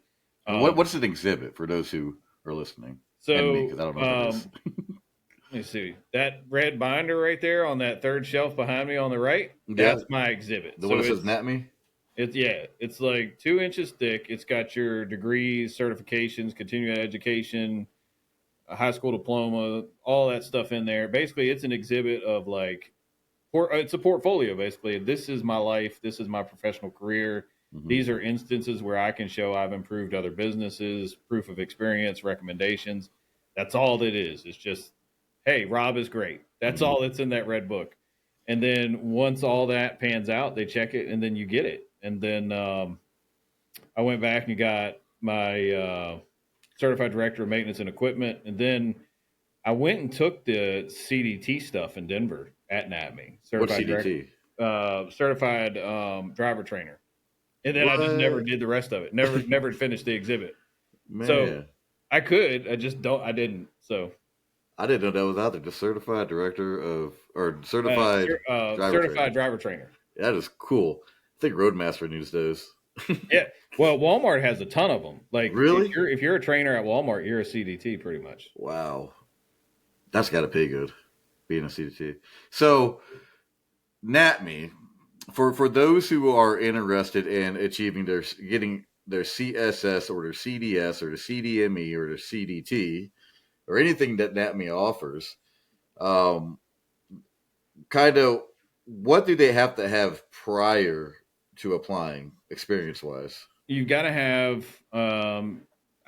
um, What's an exhibit for those who are listening and me so because I don't know what that is. let me see that red binder right there on that third shelf behind me on the right. Yeah, That's my exhibit. the So one that says NATME. it's yeah, it's like 2 inches thick. It's got your degrees, certifications, continuing education, a high school diploma, all that stuff in there. Basically, it's an exhibit of like, it's a portfolio. Basically, this is my life. This is my professional career. Mm-hmm. These are instances where I can show I've improved other businesses, proof of experience, recommendations. That's all that is. It's just, hey, Rob is great. That's Mm-hmm. all that's in that red book. And then once all that pans out, they check it, and then you get it. And then I went back and got my certified director of maintenance and equipment, and then I went and took the CDT stuff in Denver at NATME, What's certified director, CDT? certified driver trainer, and then I just never What? did the rest of it. Never finished the exhibit. So Man, I could, I just don't. I didn't. So I didn't know that was out there. The certified director of or certified driver certified trainer. driver trainer. That is cool. I think Roadmaster needs those. Yeah. Well, Walmart has a ton of them. Like Really? if you're a trainer at Walmart, you're a CDT pretty much. Wow, that's got to pay good being a CDT. So NATME, for those who are interested in achieving their getting their CSS or their CDS or their CDME or their CDT or anything that NATME offers, um, kind of what do they have to have prior to applying experience wise? You've got to have.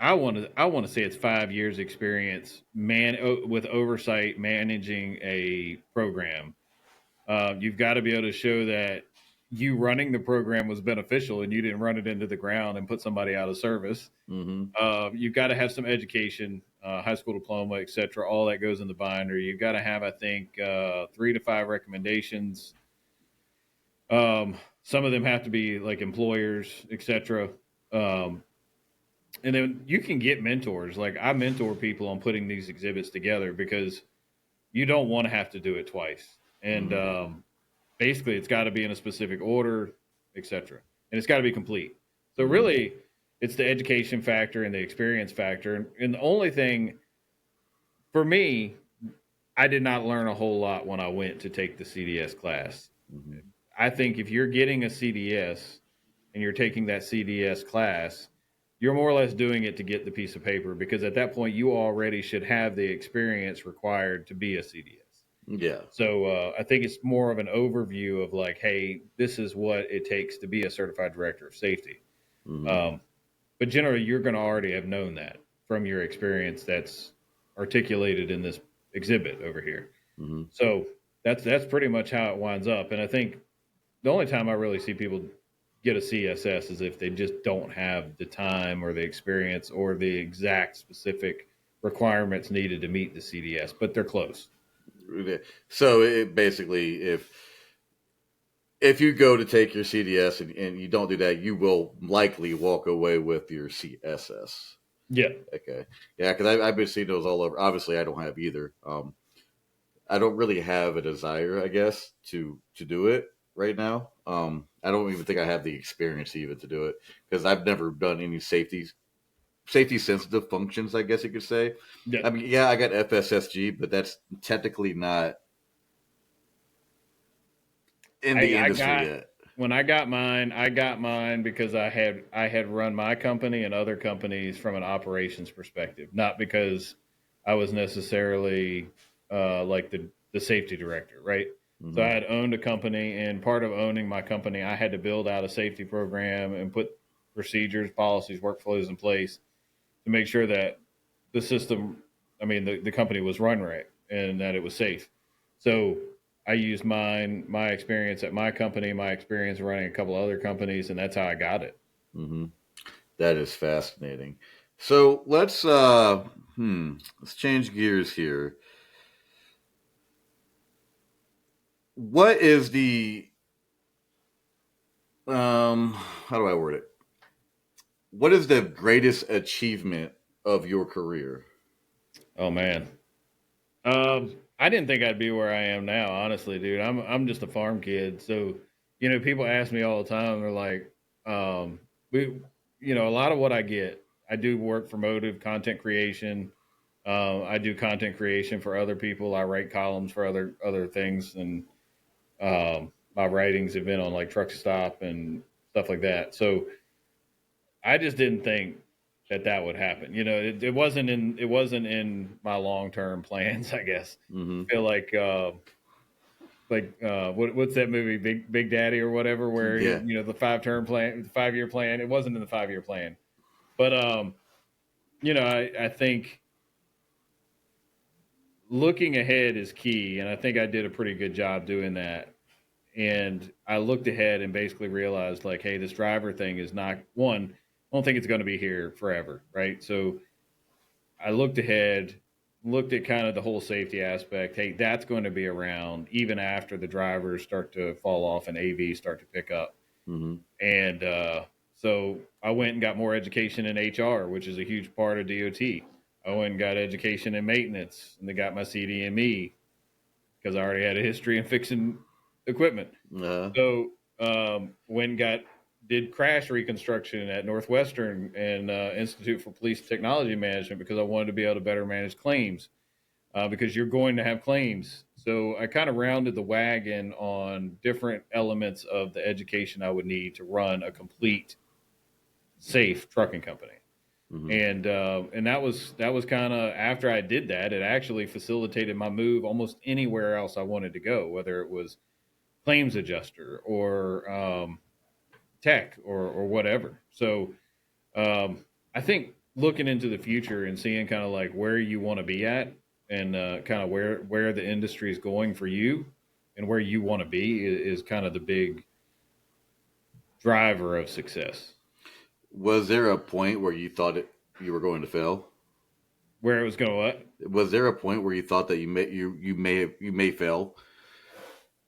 I want to say it's 5 years experience with oversight managing a program. You've got to be able to show that you running the program was beneficial and you didn't run it into the ground and put somebody out of service. Mm-hmm. You've got to have some education, high school diploma, etc. All that goes in the binder. You've got to have, I think, 3 to 5 recommendations. Some of them have to be like employers, etc. Um, and then you can get mentors. Like I mentor people on putting these exhibits together because you don't want to have to do it twice. And Mm-hmm. basically, it's got to be in a specific order, etc. And it's got to be complete. So Mm-hmm. really, it's the education factor and the experience factor. And the only thing for me, I did not learn a whole lot when I went to take the CDS class. Mm-hmm. I think if you're getting a CDS and you're taking that CDS class, you're more or less doing it to get the piece of paper because at that point you already should have the experience required to be a CDS. Yeah. So I think it's more of an overview of like, hey, this is what it takes to be a certified director of safety. Mm-hmm. But generally, you're going to already have known that from your experience that's articulated in this exhibit over here. Mm-hmm. So that's pretty much how it winds up. And I think the only time I really see people get a CSS is if they just don't have the time or the experience or the exact specific requirements needed to meet the CDS, but they're close. So it basically, if you go to take your CDS and you don't do that, you will likely walk away with your CSS. Yeah. Okay. Yeah, because I've been seeing those all over. Obviously, I don't have either. I don't really have a desire, I guess, to do it right now. I don't even think I have the experience even to do it because I've never done any safety sensitive functions, I guess you could say. Yeah. I mean, yeah, I got FSSG, but that's technically not in the I industry got yet. when I got mine because I had run my company and other companies from an operations perspective, not because I was necessarily like the safety director, right? So I Hmm. had owned a company, and part of owning my company, I had to build out a safety program and put procedures, policies, workflows in place to make sure that the system, I mean, the company was run right and that it was safe. So I used my experience at my company, my experience running a couple other companies, and that's how I got it. Hmm. That is fascinating. So let's change gears here. What is the how do I word it? What is the greatest achievement of your career? Oh man, I didn't think I'd be where I am now. Honestly, dude, I'm just a farm kid. So, people ask me all the time. They're like, we, a lot of what I get, I do work for Motive content creation. I do content creation for other people. I write columns for other things, and my writings have been on like Truck Stop and stuff like that. So I just didn't think that would happen. It wasn't in my long term plans. I guess Hmm. I feel like what's that movie, Big Daddy or whatever, where Yeah. the 5-year plan. It wasn't in the 5-year plan, but I think looking ahead is key, and I think I did a pretty good job doing that. And I looked ahead and basically realized, like, hey, this driver thing is not one. I don't think it's going to be here forever, right? So I looked ahead, looked at kind of the whole safety aspect. Hey, that's going to be around even after the drivers start to fall off and AVs start to pick up. Hmm. And so I went and got more education in HR, which is a huge part of DOT. I went and got education in maintenance, and they got my CDME because I already had a history in fixing equipment. Uh, So when got did crash reconstruction at Northwestern and Institute for Police Technology Management because I wanted to be able to better manage claims because you're going to have claims. So I kind of rounded the wagon on different elements of the education I would need to run a complete safe trucking company. hmm. And that was kind of after I did that, it actually facilitated my move almost anywhere else I wanted to go, whether it was claims adjuster or tech or whatever. So I think looking into the future and seeing kind of like where you want to be at and kind of where the industry is going for you and where you want to be is kind of the big driver of success. Was there a point where you thought you were going to fail? Where it was going to what? Was there a point where you thought that you may fail?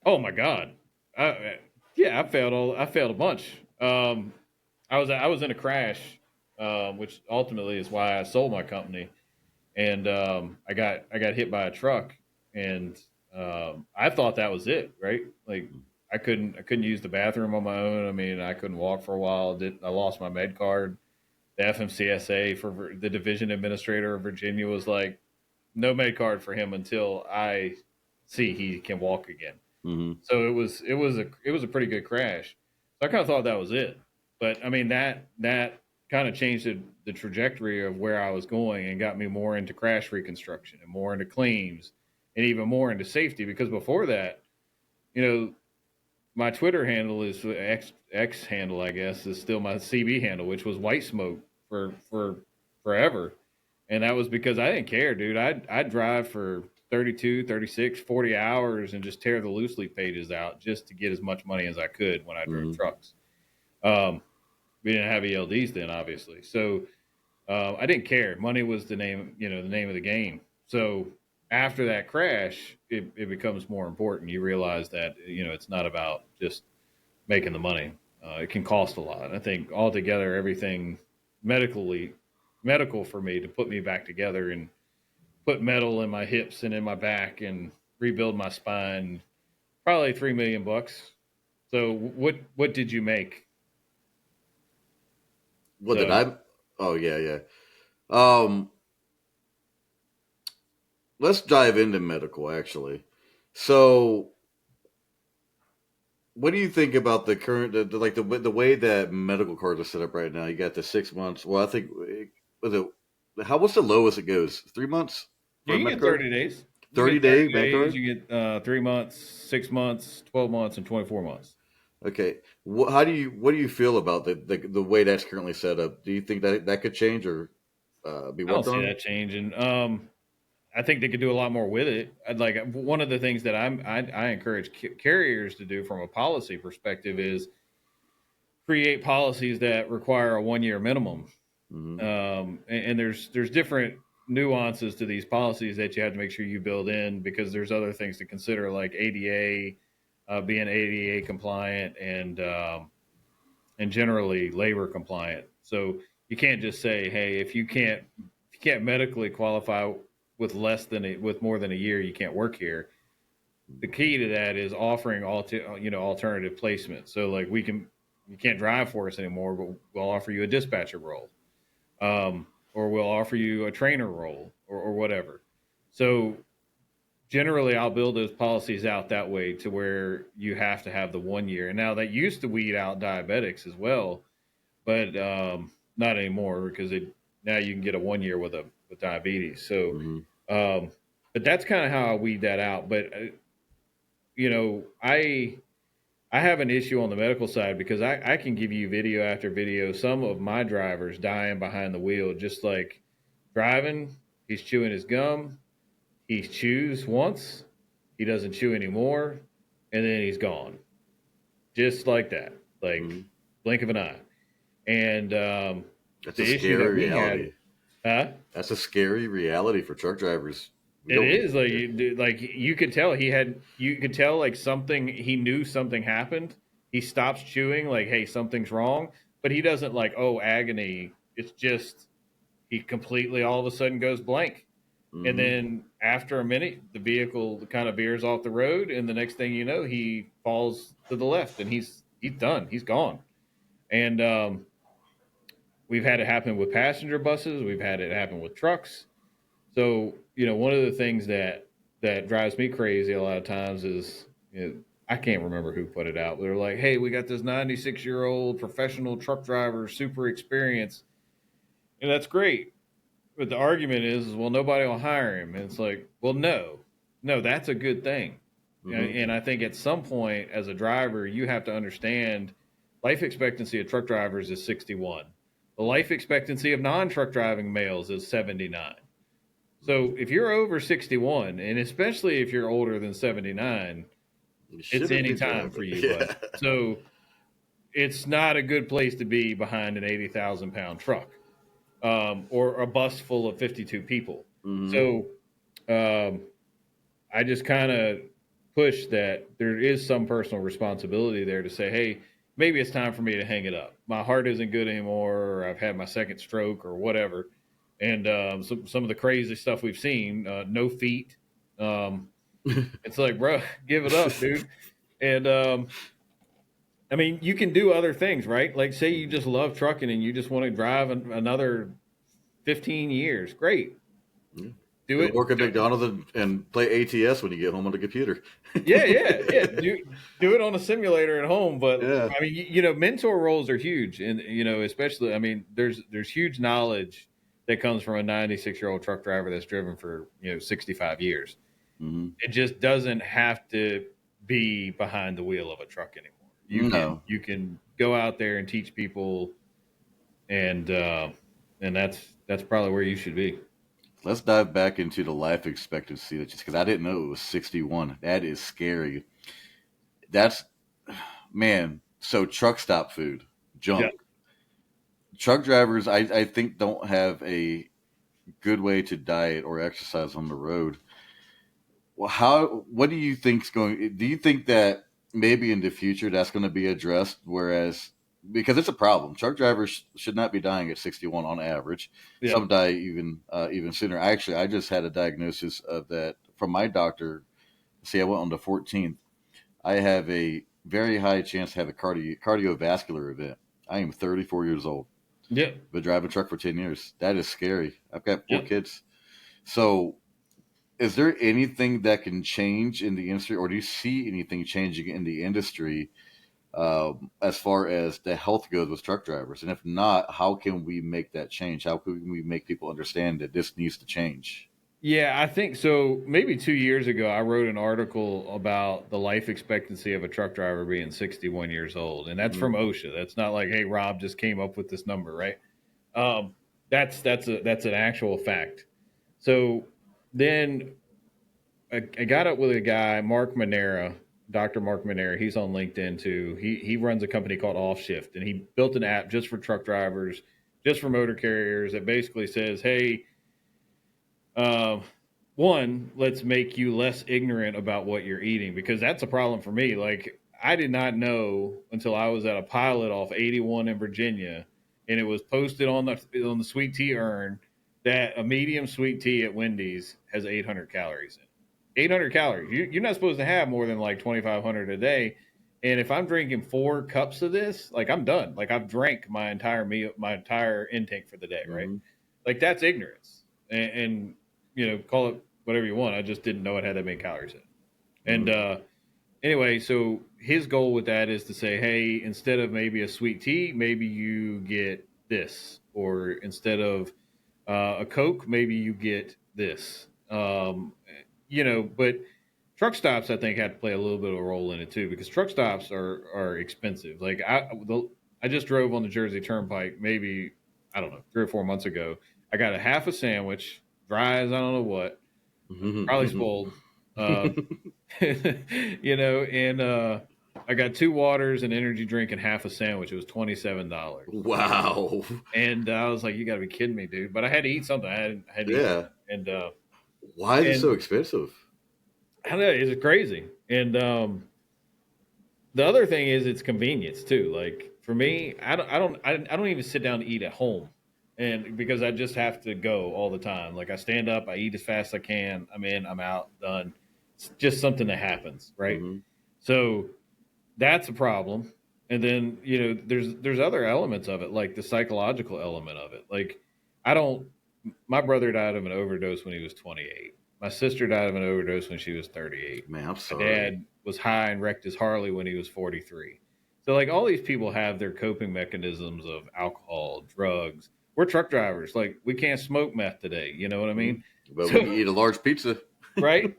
Oh my God. Yeah, I failed a bunch. I was in a crash, which ultimately is why I sold my company. And I got hit by a truck, and I thought that was it, right? Like I couldn't use the bathroom on my own. I mean, I couldn't walk for a while. I lost my med card. The FMCSA for the division administrator of Virginia was like, no med card for him until I see he can walk again. Hmm. So it was a pretty good crash. So I kind of thought that was it. But I mean that kind of changed the trajectory of where I was going and got me more into crash reconstruction and more into claims and even more into safety because before that, you know, my Twitter handle is X handle, I guess, is still my CB handle, which was white smoke for forever. And that was because I didn't care, dude. I'd drive for 32, 36, 40 hours and just tear the loose leaf pages out just to get as much money as I could when I drove Hmm. trucks. Um, we didn't have ELDs then, obviously. So I didn't care. Money was the name of the game. So after that crash, it becomes more important. You realize that it's not about just making the money. It can cost a lot. I think altogether, everything medically medical for me to put me back together and put metal in my hips and in my back and rebuild my spine. Probably $3 million. So what did you make? What did So I? Oh yeah, yeah. Um, let's dive into medical actually. So, what do you think about the current, the way that medical cards are set up right now? You got the 6 months. Well, I think was it what's the lowest it goes? 3 months for yeah, a you med get card. 30 days. You 30 get 30 day med days. card. You get 3 months, 6 months, 12 months, and 24 months. Okay. What do you feel about the way that's currently set up? Do you think that that could change or be I don't worked see on? that changing. I think they could do a lot more with it. I'd like one of the things that I encourage carriers to do from a policy perspective is create policies that require a 1 year minimum. Mm-hmm. And there's different nuances to these policies that you have to make sure you build in because there's other things to consider like ADA, being ADA compliant and generally labor compliant. So you can't just say, hey, if you can't medically qualify with more than a year, you can't work here. The key to that is offering alternative placement. So like you can't drive for us anymore, but we'll offer you a dispatcher role, or we'll offer you a trainer role, or whatever. So generally, I'll build those policies out that way to where you have to have the 1 year. And now that used to weed out diabetics as well, but not anymore because now you can get a 1 year with diabetes. So, Mm-hmm. um, but that's kind of how I weed that out. But I have an issue on the medical side because I can give you video after video. Some of my drivers dying behind the wheel, just like driving. He's chewing his gum. He chews once. He doesn't chew anymore, and then he's gone, just like that, like Mm-hmm. blink of an eye. And That's a the issue that scary we had, reality. huh? That's a scary reality for truck drivers. We It don't. is like you could tell you could tell like something he knew something happened. He stops chewing like hey something's wrong, but he doesn't like oh agony. It's just he completely all of a sudden goes blank. And Mm-hmm. then after a minute, the vehicle kind of veers off the road, and the next thing you know, he falls to the left, and he's done. He's gone. And we've had it happen with passenger buses. We've had it happen with trucks. So one of the things that drives me crazy a lot of times is I can't remember who put it out. They're like, "Hey, we got this 96-year-old professional truck driver, super experienced, and that's great." But the argument is, well, nobody will hire him. And it's like, well, no, that's a good thing. Mm-hmm. And I think at some point, as a driver, you have to understand life expectancy of truck drivers is 61. The life expectancy of non truck driving males is 79. So if you're over 61, and especially if you're older than 79, You it's shouldn't any be time for driving. you, bud. Yeah. So it's not a good place to be behind an 80,000 pound truck, or a bus full of 52 people. Mm-hmm. So um, I just kind of push that there is some personal responsibility there to say, hey, maybe it's time for me to hang it up. My heart isn't good anymore, or I've had my second stroke, or whatever. And some of the crazy stuff we've seen, no feet. It's like, bro, give it up, dude. And I mean, you can do other things, right? Like, say you just love trucking and you just want to drive another 15 years. Great. Yeah. Do Go it. work at McDonald's and play ATS when you get home on the computer. Yeah, yeah, yeah. Do it on a simulator at home. But Yeah. I mean, mentor roles are huge. And, especially, I mean, there's huge knowledge that comes from a 96-year-old truck driver that's driven for, 65 years. Mm-hmm. It just doesn't have to be behind the wheel of a truck anymore. No. You can go out there and teach people, and that's probably where you should be. Let's dive back into the life expectancy that just because I didn't know it was 61. That is scary. That's man. So truck stop food, Yeah. junk. Truck drivers, I think, don't have a good way to diet or exercise on the road. Well, what do you think's going? Do you think that maybe in the future that's going to be addressed? Whereas, because it's a problem, truck drivers should not be dying at 61 on average. Yeah. Some die even sooner. Actually, I just had a diagnosis of that from my doctor See, I went on the 14th. I have a very high chance to have a cardiovascular event. I am 34 years old. Yep. Been driving a truck for 10 years. That is scary. I've got 4 kids. So, is there anything that can change in the industry, or do you see anything changing in the industry as far as the health goes with truck drivers? And if not, how can we make that change? How can we make people understand that this needs to change? Yeah, I think so. Maybe 2 years ago, I wrote an article about the life expectancy of a truck driver being 61 years old, and that's from OSHA. That's not like, hey, Rob just came up with this number, right? Um, that's an actual fact. So then I got up with a guy, Mark Manera, Dr. Mark Manera. He's on LinkedIn too. He runs a company called Off Shift, and he built an app just for truck drivers, just for motor carriers that basically says, hey, uh, one, let's make you less ignorant about what you're eating, because that's a problem for me. Like, I did not know until I was at a pilot off 81 in Virginia, and it was posted on the sweet tea urn that a medium sweet tea at Wendy's has 800 calories in it. 800 calories. You're not supposed to have more than like 2,500 a day. And if I'm drinking 4 cups of this, like, I'm done. Like, I've drank my entire meal, my entire intake for the day, right? Mm-hmm. Like, that's ignorance. And call it whatever you want. I just didn't know it had that many calories in it. And anyway, so his goal with that is to say, hey, instead of maybe a sweet tea, maybe you get this, or instead of a Coke, maybe you get this. But truck stops, I think, had to play a little bit of a role in it too, because truck stops are expensive. Like, I just drove on the Jersey Turnpike, maybe, I don't know, 3 or 4 months ago. I got a half a sandwich, dry as I don't know what, probably spoiled. And I got 2 waters, an energy drink, and half a sandwich. It was $27. Wow. And I was like, you got to be kidding me, dude. But I had to eat something. I had to eat Yeah. something. And Why is it so expensive? I don't know, it's crazy. And the other thing is, it's convenience too. Like, for me, I don't even sit down to eat at home, and because I just have to go all the time. Like, I stand up, I eat as fast as I can. I'm in, I'm out, done. It's just something that happens, right? Mm-hmm. So that's a problem. And then there's other elements of it, like the psychological element of it. Like, I don't. My brother died of an overdose when he was 28. My sister died of an overdose when she was 38. Man, I'm My sorry. dad was high and wrecked his Harley when he was 43. So, like, all these people have their coping mechanisms of alcohol, drugs. We're truck drivers. Like, we can't smoke meth today. You know what I mean? But we can eat a large pizza. Right?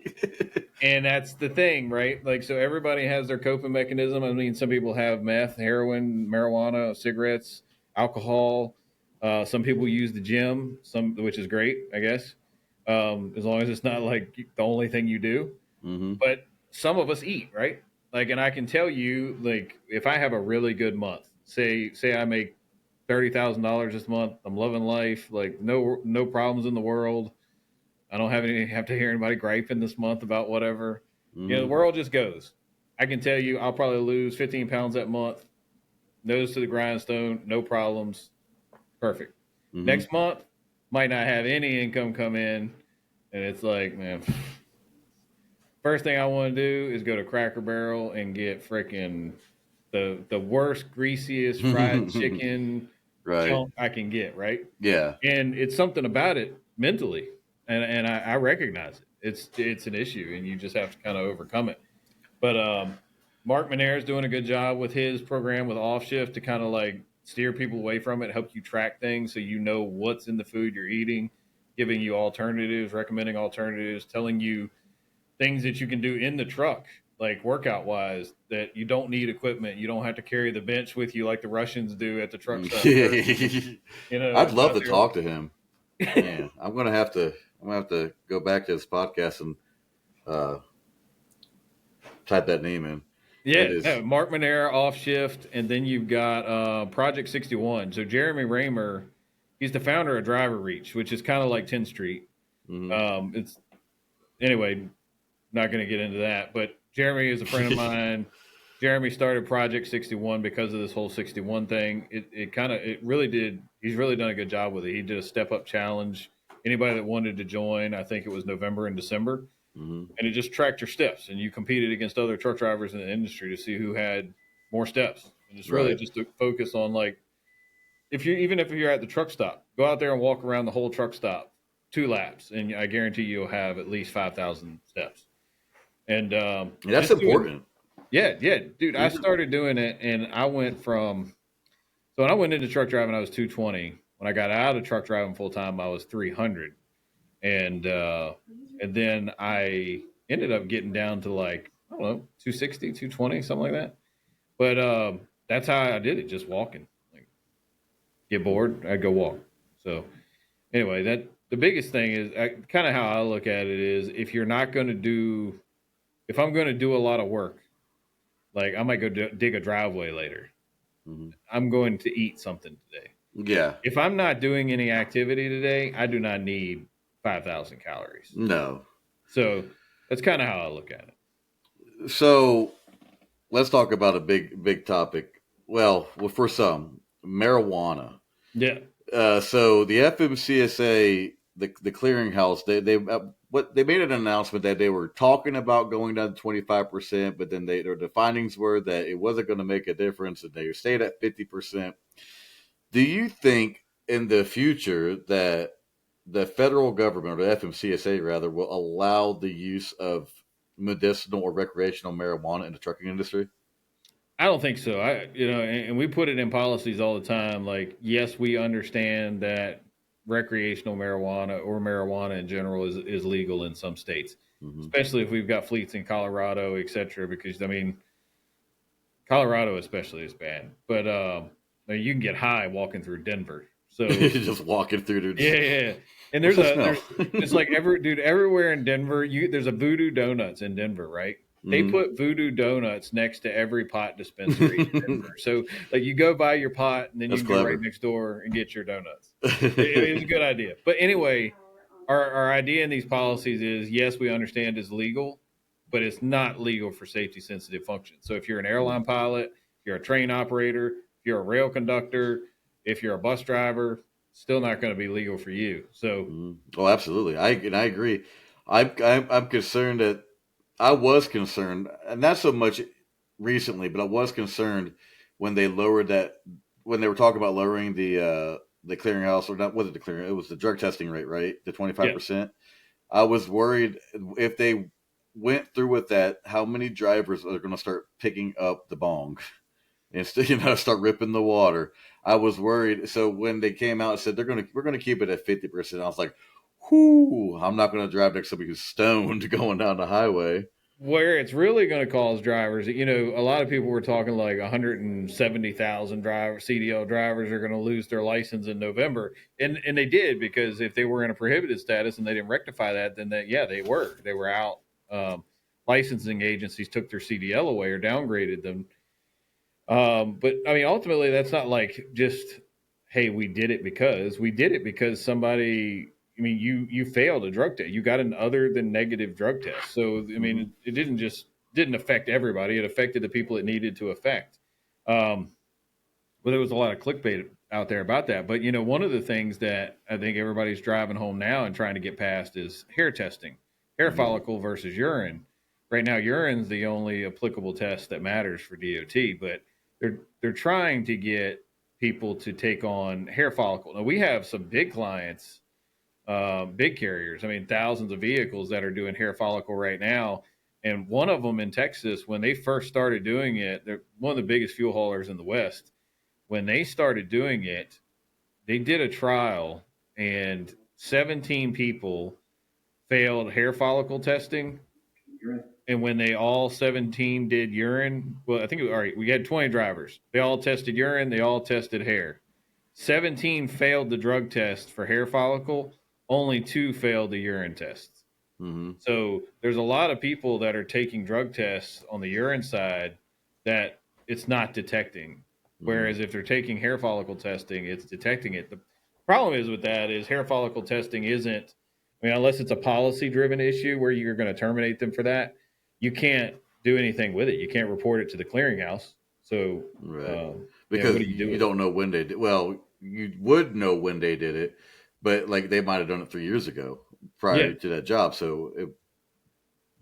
And that's the thing, right? Like, so everybody has their coping mechanism. I mean, some people have meth, heroin, marijuana, cigarettes, alcohol. Some people use the gym, which is great, I guess, as long as it's not like the only thing you do. Mm-hmm. But some of us eat, right? Like, and I can tell you, like, if I have a really good month, say I make $30,000 this month, I'm loving life, like, no problems in the world. I don't have to hear anybody griping this month about whatever. Mm-hmm. The world just goes. I can tell you, I'll probably lose 15 pounds that month. Nose to the grindstone, no problems, perfect. Mm-hmm. Next month, might not have any income come in, and it's like, man, first thing I want to do is go to Cracker Barrel and get freaking the worst, greasiest fried chicken chunk I can get, right? Yeah. And it's something about it mentally, and I recognize it. It's an issue, and you just have to kind of overcome it. But Mark Manera is doing a good job with his program with Off Shift to kind of like steer people away from it, help you track things so you know what's in the food you're eating, giving you alternatives, recommending alternatives, telling you things that you can do in the truck, like workout wise, that you don't need equipment. You don't have to carry the bench with you like the Russians do at the truck stop. I'd love to talk to him. Man, I'm gonna have to go back to his podcast and type that name in. Yeah, Mark Manera, Off Shift, and then you've got Project 61. So Jeremy Raymer, he's the founder of Driver Reach, which is kind of like 10th Street. Mm-hmm. It's anyway, not going to get into that, but Jeremy is a friend of mine. Jeremy started Project 61 because of this whole 61 thing. It really did. He's really done a good job with it. He did a step up challenge. Anybody that wanted to join, I think it was November and December. Mm-hmm. and it just tracked your steps, and you competed against other truck drivers in the industry to see who had more steps. And it's really Right. just to focus on, like, if you're at the truck stop, go out there and walk around the whole truck stop 2 laps, and I guarantee you'll have at least 5,000 steps. And That's just doing, important. yeah, dude. I Mm-hmm. started doing it, and I went from so when I went into truck driving, I was 220. When I got out of truck driving full time, I was 300, and then I ended up getting down to, like, I don't know, 260, 220, something like that. But that's how I did it, just walking. Like, get bored, I'd go walk. So anyway, that the biggest thing is kind of how I look at it is, if I'm going to do a lot of work, like I might go dig a driveway later. Mm-hmm. I'm going to eat something today. Yeah. If I'm not doing any activity today, I do not need 5,000 calories. No. So that's kind of how I look at it. So let's talk about a big topic. Well, for some, marijuana. Yeah. So the FMCSA, the clearinghouse, they made an announcement that they were talking about going down to 25%, but then the findings were that it wasn't going to make a difference, and they stayed at 50%. Do you think in the future that the federal government, or the FMCSA rather, will allow the use of medicinal or recreational marijuana in the trucking industry? I don't think so. And we put it in policies all the time. Like, yes, we understand that recreational marijuana or marijuana in general is legal in some states, Mm-hmm. especially if we've got fleets in Colorado, et cetera, because I mean, Colorado especially is bad, but you can get high walking through Denver. So Just walking through. yeah. And What's the smell? it's like everywhere in Denver, there's a Voodoo Donuts in Denver, right? They Mm-hmm. put Voodoo Donuts next to every pot dispensary in Denver. So, like, you go buy your pot, and then you That's can go right clever. next door and get your donuts. It's a good idea. But anyway, our idea in these policies is, yes, we understand it's legal, but it's not legal for safety sensitive functions. So if you're an airline pilot, if you're a train operator, if you're a rail conductor, if you're a bus driver, still not going to be legal for you. So Oh, absolutely. I agree. I'm concerned that I was concerned, and not so much recently, but I was concerned when they lowered that, when they were talking about lowering the clearinghouse, or not, was it the clearing? It was the drug testing rate, right? The 25%. I was worried if they went through with that, how many drivers are going to start picking up the bong and start ripping the water. I was worried. So when they came out and said we're gonna keep it at 50%, I was like, whoo, I'm not gonna drive next to somebody who's stoned going down the highway. where it's really going to cause drivers, a lot of people were talking like 170,000 CDL drivers are going to lose their license in November, and they did, because if they were in a prohibited status and they didn't rectify that, then they were out. Licensing agencies took their CDL away or downgraded them. But I mean, ultimately, that's not like just, hey, we did it because somebody. I mean, you failed a drug test. You got an other than negative drug test. So I mean, it didn't affect everybody. It affected the people it needed to affect. Well, there was a lot of clickbait out there about that. But one of the things that I think everybody's driving home now and trying to get past is hair testing, hair follicle versus urine. Right now, urine's the only applicable test that matters for DOT, but they're trying to get people to take on hair follicle. Now, we have some big clients, big carriers. I mean, thousands of vehicles that are doing hair follicle right now. And one of them in Texas, when they first started doing it, they're one of the biggest fuel haulers in the West. When they started doing it, they did a trial, and 17 people failed hair follicle testing. And when they all 17 did urine, well, I think all right, we had 20 drivers. They all tested urine, they all tested hair. 17 failed the drug test for hair follicle, only 2 failed the urine tests. Mm-hmm. So there's a lot of people that are taking drug tests on the urine side that it's not detecting. Whereas if they're taking hair follicle testing, it's detecting it. The problem is with that is hair follicle testing isn't, I mean, unless it's a policy driven issue where you're going to terminate them for that, you can't do anything with it. You can't report it to the clearinghouse. So, right. Because what do you do? You don't know when they did. Well, you would know when they did it, but like they might have done it 3 years ago prior to that job. So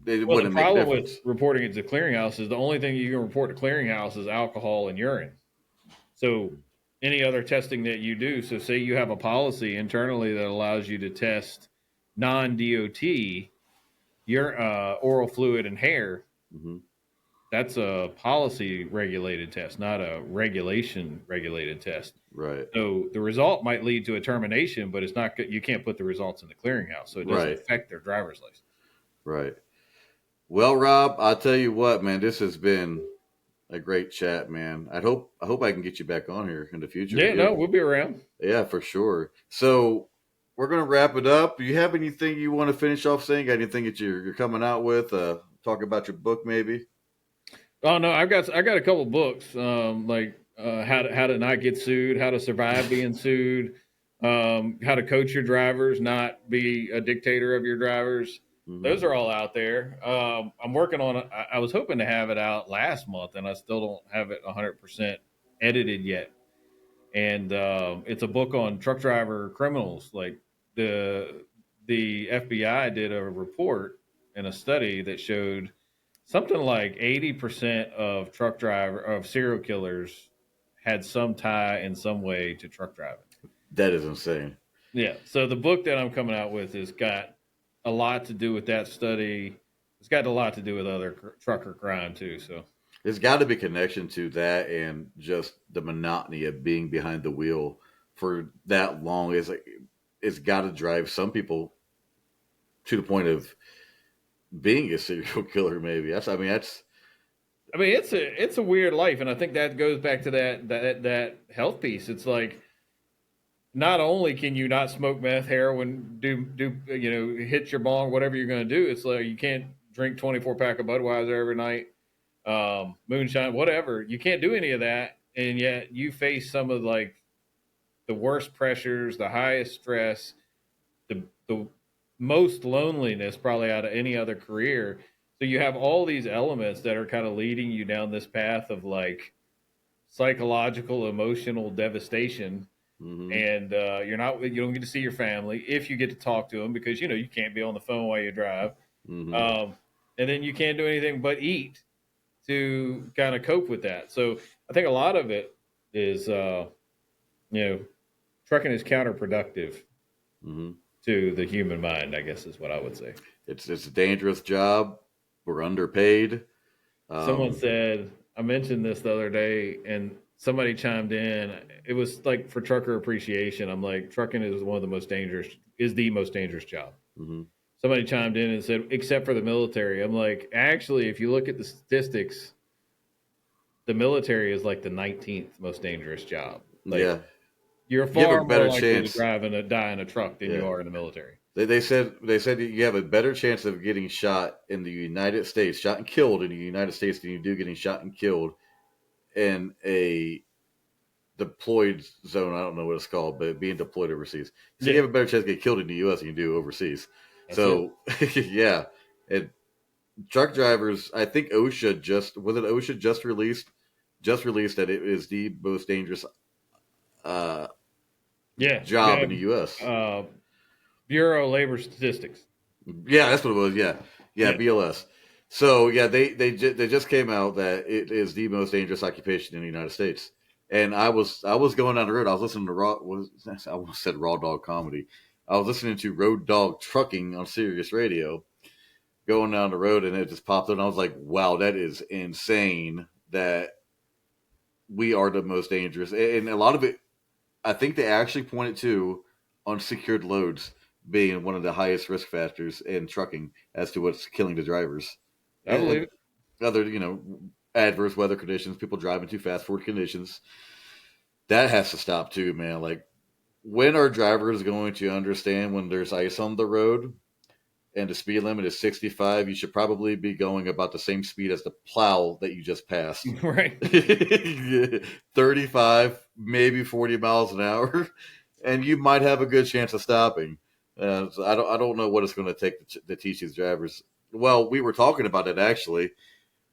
it Well, the wouldn't make a problem with difference. reporting it to clearinghouse is the only thing you can report to clearinghouse is alcohol and urine. So any other testing that you do, so say you have a policy internally that allows you to test non-DOT, your oral fluid and hair, Mm-hmm. that's a policy regulated test, not a regulation regulated test. Right. So the result might lead to a termination, but it's not good. You can't put the results in the clearinghouse, so it doesn't Right. affect their driver's license. Right. Well, Rob, I'll tell you what, man, this has been a great chat, man. I hope I can get you back on here in the future. Yeah, no, we'll be around. Yeah, for sure. So we're gonna wrap it up. Do you have anything you want to finish off saying? Got anything that you're coming out with? Talk about your book, maybe. Oh no, I got a couple books, like how to not get sued, how to survive being sued, how to coach your drivers, not be a dictator of your drivers. Mm-hmm. Those are all out there. I'm working on it. I was hoping to have it out last month, and I still don't have it 100% edited yet. And it's a book on truck driver criminals. Like the FBI did a report and a study that showed something like 80% of serial killers had some tie in some way to truck driving. That is insane. Yeah. So the book that I'm coming out with has got a lot to do with that study. It's got a lot to do with other trucker crime too. So There's got to be connection to that and just the monotony of being behind the wheel for that long. It's got to drive some people to the point of being a serial killer. Maybe that's. I mean, that's. I mean, it's a weird life, and I think that goes back to that health piece. It's like not only can you not smoke meth, heroin, do hit your bong, whatever you're going to do. It's like you can't drink 24 pack of Budweiser every night, moonshine, whatever. You can't do any of that, and yet you face some of like the worst pressures, the highest stress, the most loneliness probably out of any other career. So you have all these elements that are kind of leading you down this path of like psychological, emotional devastation. Mm-hmm. And you don't get to see your family if you get to talk to them because you can't be on the phone while you drive. Mm-hmm. And then you can't do anything but eat to kind of cope with that. So I think a lot of it is, trucking is counterproductive Mm-hmm. to the human mind, I guess is what I would say. It's a dangerous job. We're underpaid. Someone said, I mentioned this the other day, and somebody chimed in. It was like for trucker appreciation. I'm like, trucking is the most dangerous job. Mm-hmm. Somebody chimed in and said, except for the military. I'm like, actually, if you look at the statistics, the military is like the 19th most dangerous job. Like, yeah. You're far more likely to die in a truck than you are in the military. They said you have a better chance of getting shot in the United States, shot and killed in the United States than you do getting shot and killed in a deployed zone. I don't know what it's called, but being deployed overseas. So you have a better chance to get killed in the U.S. than you do overseas. That's yeah. And truck drivers, I think OSHA just released that it is the most dangerous job in the U.S. Bureau of Labor Statistics. Yeah, that's what it was. Yeah, BLS. So yeah, they just came out that it is the most dangerous occupation in the United States. And I was going down the road. I was listening to I almost said Raw Dog Comedy. I was listening to Road Dog Trucking on Sirius Radio, going down the road, and it just popped up. And I was like, wow, that is insane that we are the most dangerous. And a lot of it, I think they actually pointed to unsecured loads being one of the highest risk factors in trucking as to what's killing the drivers. I believe it. Other, adverse weather conditions, people driving too fast, forward conditions. That has to stop too, man. Like, when are drivers going to understand when there's ice on the road and the speed limit is 65, you should probably be going about the same speed as the plow that you just passed. Right. 35, maybe 40 miles an hour, and you might have a good chance of stopping. So I don't know what it's going to take to teach these drivers. Well, we were talking about it actually.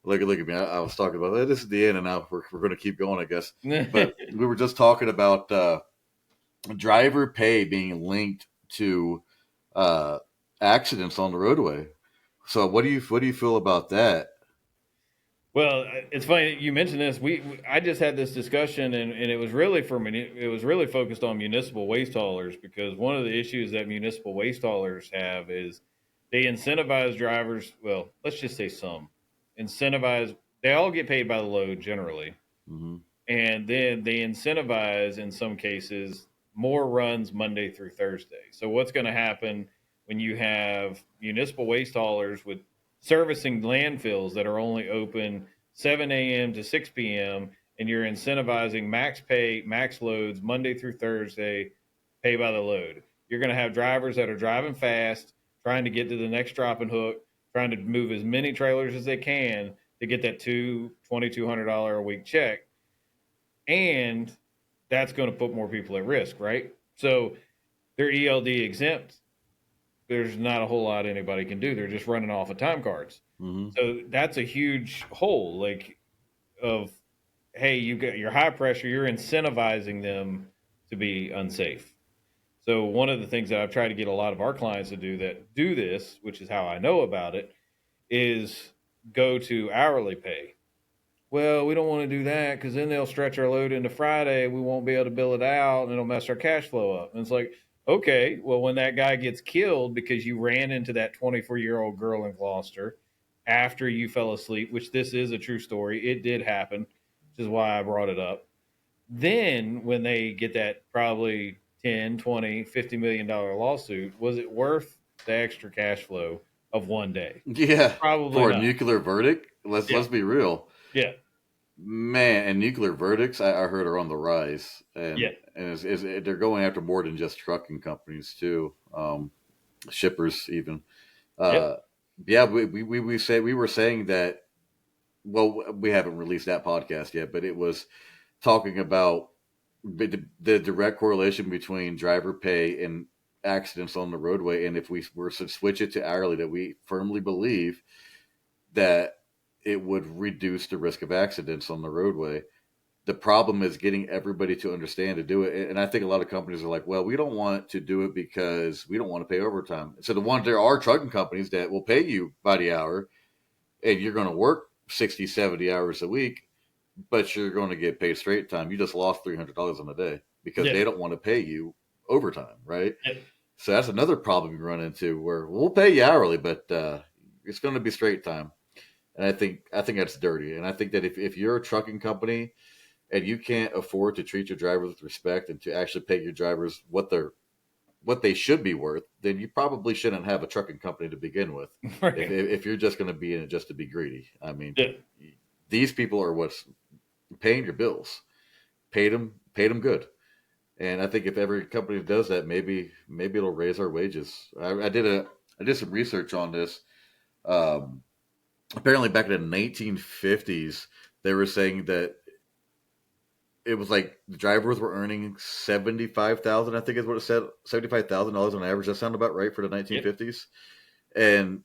Look at me. I was talking about this is the end, and now we're going to keep going, I guess. But we were just talking about driver pay being linked to accidents on the roadway. So what do you feel about that? Well, it's funny you mentioned this. I just had this discussion, and it was really it was really focused on municipal waste haulers, because one of the issues that municipal waste haulers have is they incentivize drivers. Well, let's just say some incentivize. They all get paid by the load generally, Mm-hmm. and then they incentivize in some cases more runs Monday through Thursday. So what's going to happen when you have municipal waste haulers with servicing landfills that are only open 7 a.m. to 6 p.m. and you're incentivizing max pay, max loads Monday through Thursday, pay by the load. You're going to have drivers that are driving fast, trying to get to the next drop and hook, trying to move as many trailers as they can to get that $2,200 a week check, and that's going to put more people at risk, right? So they're ELD exempt. There's not a whole lot anybody can do. They're just running off of time cards. Mm-hmm. So that's a huge hole, like of, hey, you got your high pressure, you're incentivizing them to be unsafe. So one of the things that I've tried to get a lot of our clients to do that do this, which is how I know about it, is go to hourly pay. Well, we don't want to do that because then they'll stretch our load into Friday. We won't be able to bill it out and it'll mess our cash flow up. And it's like, okay, well, when that guy gets killed because you ran into that 24-year-old girl in Gloucester after you fell asleep, which this is a true story, it did happen, which is why I brought it up. Then when they get that probably 10, 20, $50 million lawsuit, was it worth the extra cash flow of one day? Yeah, Probably for a not. nuclear verdict. Yeah. Let's be real. Yeah. Man, and nuclear verdicts, I heard, are on the rise, Yeah. and they're going after more than just trucking companies too, shippers even. Yep. Uh, yeah, we were saying that. Well, we haven't released that podcast yet, but it was talking about the direct correlation between driver pay and accidents on the roadway, and if we were to switch it to hourly, that we firmly believe that it would reduce the risk of accidents on the roadway. The problem is getting everybody to understand to do it. And I think a lot of companies are like, well, we don't want to do it because we don't want to pay overtime. So there are trucking companies that will pay you by the hour and you're going to work 60, 70 hours a week, but you're going to get paid straight time. You just lost $300 on a day because Yeah. they don't want to pay you overtime, right? Yeah. So that's another problem you run into where we'll pay you hourly, but it's going to be straight time. And I think that's dirty. And I think that if you're a trucking company and you can't afford to treat your drivers with respect and to actually pay your drivers what they should be worth, then you probably shouldn't have a trucking company to begin with. Right. If you're just going to be in it just to be greedy, I mean, Yeah. these people are what's paying your bills. Paid them good. And I think if every company does that, maybe it'll raise our wages. I did some research on this. Um, Apparently, back in the 1950s, they were saying that it was like the drivers were earning 75,000. I think is what it said, $75,000 on average. That sound about right for the Yeah. 1950s, and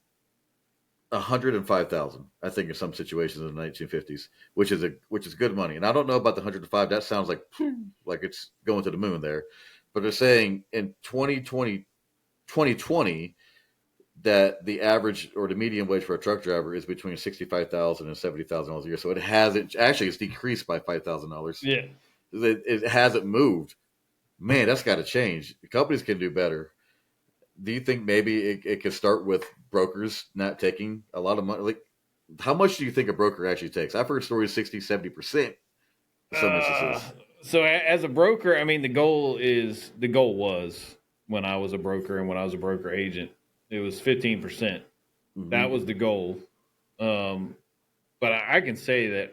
105,000. I think in some situations in the 1950s, which is good money. And I don't know about the 105. That sounds like it's going to the moon there, but they're saying in 2020 that the average or the median wage for a truck driver is between $65,000 and $70,000 a year. So it's decreased by $5,000. Yeah. It hasn't moved. Man, that's got to change. The companies can do better. Do you think maybe it could start with brokers not taking a lot of money? Like, how much do you think a broker actually takes? I've heard stories 60, 70% in some Uh, instances. so as a broker, I mean, the goal was when I was a broker and when I was a broker agent, it was 15%. Mm-hmm. That was the goal. Um, but I can say that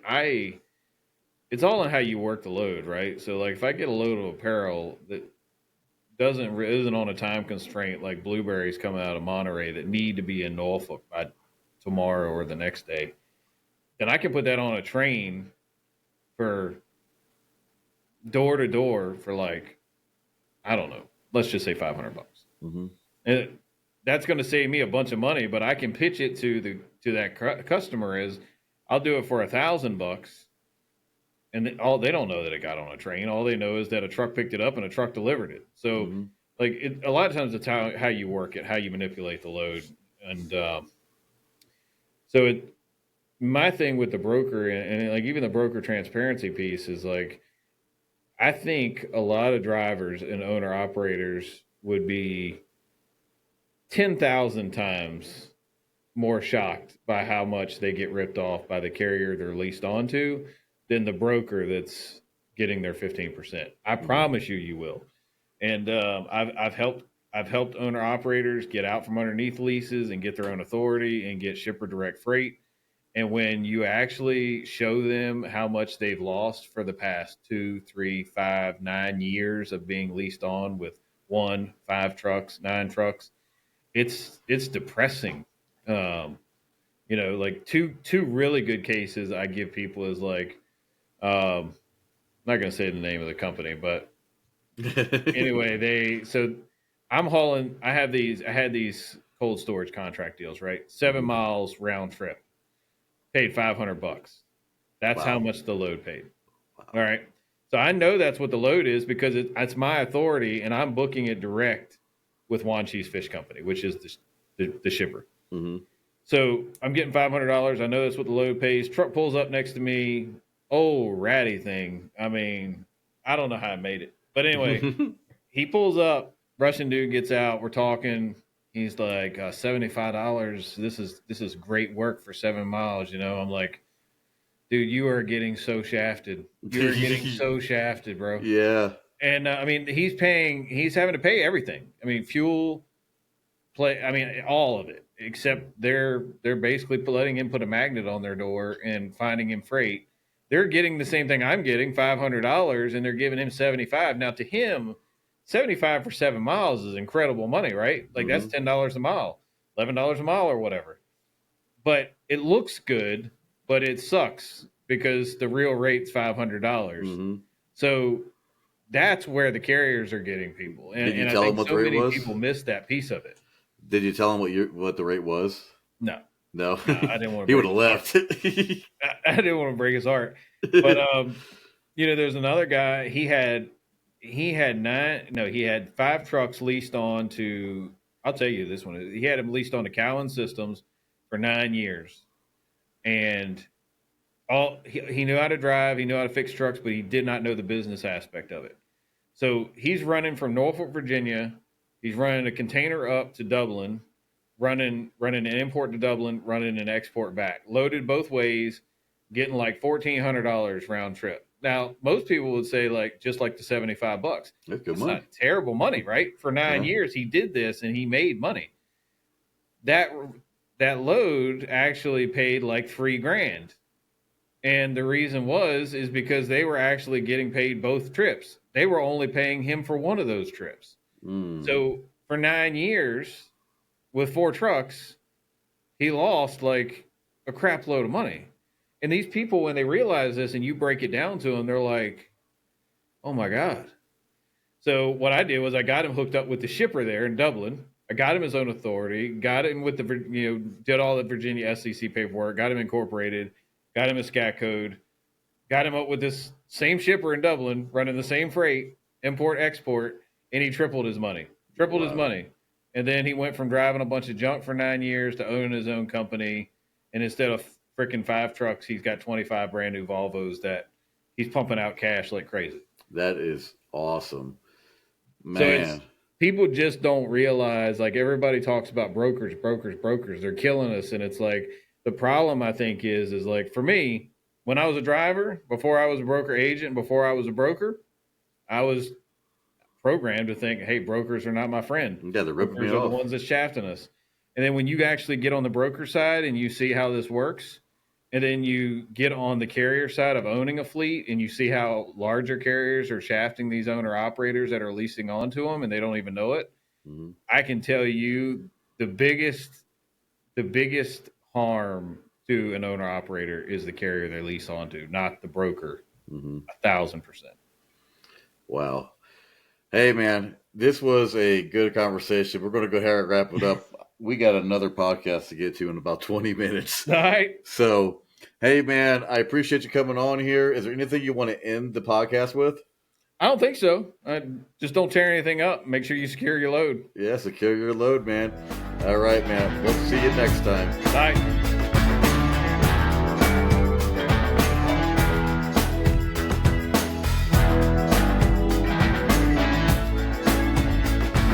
it's all on how you work the load, right? So like if I get a load of apparel that isn't on a time constraint like blueberries coming out of Monterey that need to be in Norfolk by tomorrow or the next day, then I can put that on a train for door to door for like, I don't know, let's just say $500. Mm-hmm. And that's going to save me a bunch of money, but I can pitch it to that customer as I'll do it for $1,000, and they don't know that it got on a train. All they know is that a truck picked it up and a truck delivered it. So, Mm-hmm. like a lot of times, it's how you work it, how you manipulate the load, and So my thing with the broker and like even the broker transparency piece is like, I think a lot of drivers and owner operators would be 10,000 times more shocked by how much they get ripped off by the carrier they're leased onto than the broker that's getting their 15%. I promise you, you will. And I've helped owner operators get out from underneath leases and get their own authority and get shipper direct freight. And when you actually show them how much they've lost for the past 2, 3, 5, 9 years of being leased on with 1, 5 trucks, 9 trucks, it's depressing. Like two really good cases I give people is like, I'm not gonna say the name of the company, but anyway, I'm hauling. I had these cold storage contract deals, right? 7 miles round trip, paid $500. That's how much the load paid. Wow. All right. So I know that's what the load is because it's my authority, and I'm booking it direct with Juan Cheese Fish Company, which is the shipper. Mm-hmm. So I'm getting $500. I know that's what the load pays. Truck pulls up next to me. Oh, ratty thing. I mean, I don't know how I made it. But anyway, he pulls up. Russian dude gets out. We're talking. He's like, $75. This is great work for 7 miles. I'm like, dude, you are getting so shafted. You are getting so shafted, bro. Yeah. And I mean, he's having to pay everything. I mean, fuel, all of it, except they're basically letting him put a magnet on their door and finding him freight. They're getting the same thing I'm getting, $500, and they're giving him $75. Now, to him, $75 for 7 miles is incredible money, right? Like that's $10 a mile, $11 a mile, or whatever. But it looks good, but it sucks because the real rate's $500. So that's where the carriers are getting people, and I think so many people miss that piece of it. Did you tell him what the rate was? No, I didn't want to. He would have left. I didn't want to break his heart, but there's another guy. He had 5 trucks leased on to. I'll tell you this one. He had them leased on to Cowan Systems for 9 years, and he knew how to drive. He knew how to fix trucks, but he did not know the business aspect of it. So he's running from Norfolk, Virginia. He's running a container up to Dublin, running an import to Dublin, running an export back, loaded both ways, getting like $1,400 round trip. Now, most people would say just like the $75. That's good money. Not terrible money, right? For 9 years, he did this and he made money. That load actually paid like $3,000. And the reason is because they were actually getting paid both trips. They were only paying him for one of those trips. So for 9 years with 4 trucks, he lost like a crap load of money. And these people, when they realize this and you break it down to them, they're like, oh my God. So what I did was I got him hooked up with the shipper there in Dublin. I got him his own authority, got him with did all the Virginia SEC paperwork, got him incorporated, got him a SCAT code, got him up with this same shipper in Dublin running the same freight, import, export, and he tripled his money. And then he went from driving a bunch of junk for 9 years to owning his own company. And instead of freaking 5 trucks, he's got 25 brand new Volvos that he's pumping out cash like crazy. That is awesome, man. So people just don't realize, like, everybody talks about brokers. They're killing us. And it's like, the problem I think is like, for me, when I was a driver, before I was a broker agent, before I was a broker, I was programmed to think, hey, brokers are not my friend. Yeah, they're ripping me off. Brokers are the ones that's shafting us. And then when you actually get on the broker side and you see how this works, and then you get on the carrier side of owning a fleet and you see how larger carriers are shafting these owner operators that are leasing onto them and they don't even know it, I can tell you the biggest harm to an owner operator is the carrier they lease onto, not the broker. 1,000%. Wow. Hey, man, this was a good conversation. We're going to go ahead and wrap it up. We got another podcast to get to in about 20 minutes. All right. So, hey, man, I appreciate you coming on here. Is there anything you want to end the podcast with? I don't think so. Just don't tear anything up. Make sure you secure your load. Yeah, secure your load, man. All right, man. We'll see you next time. Bye.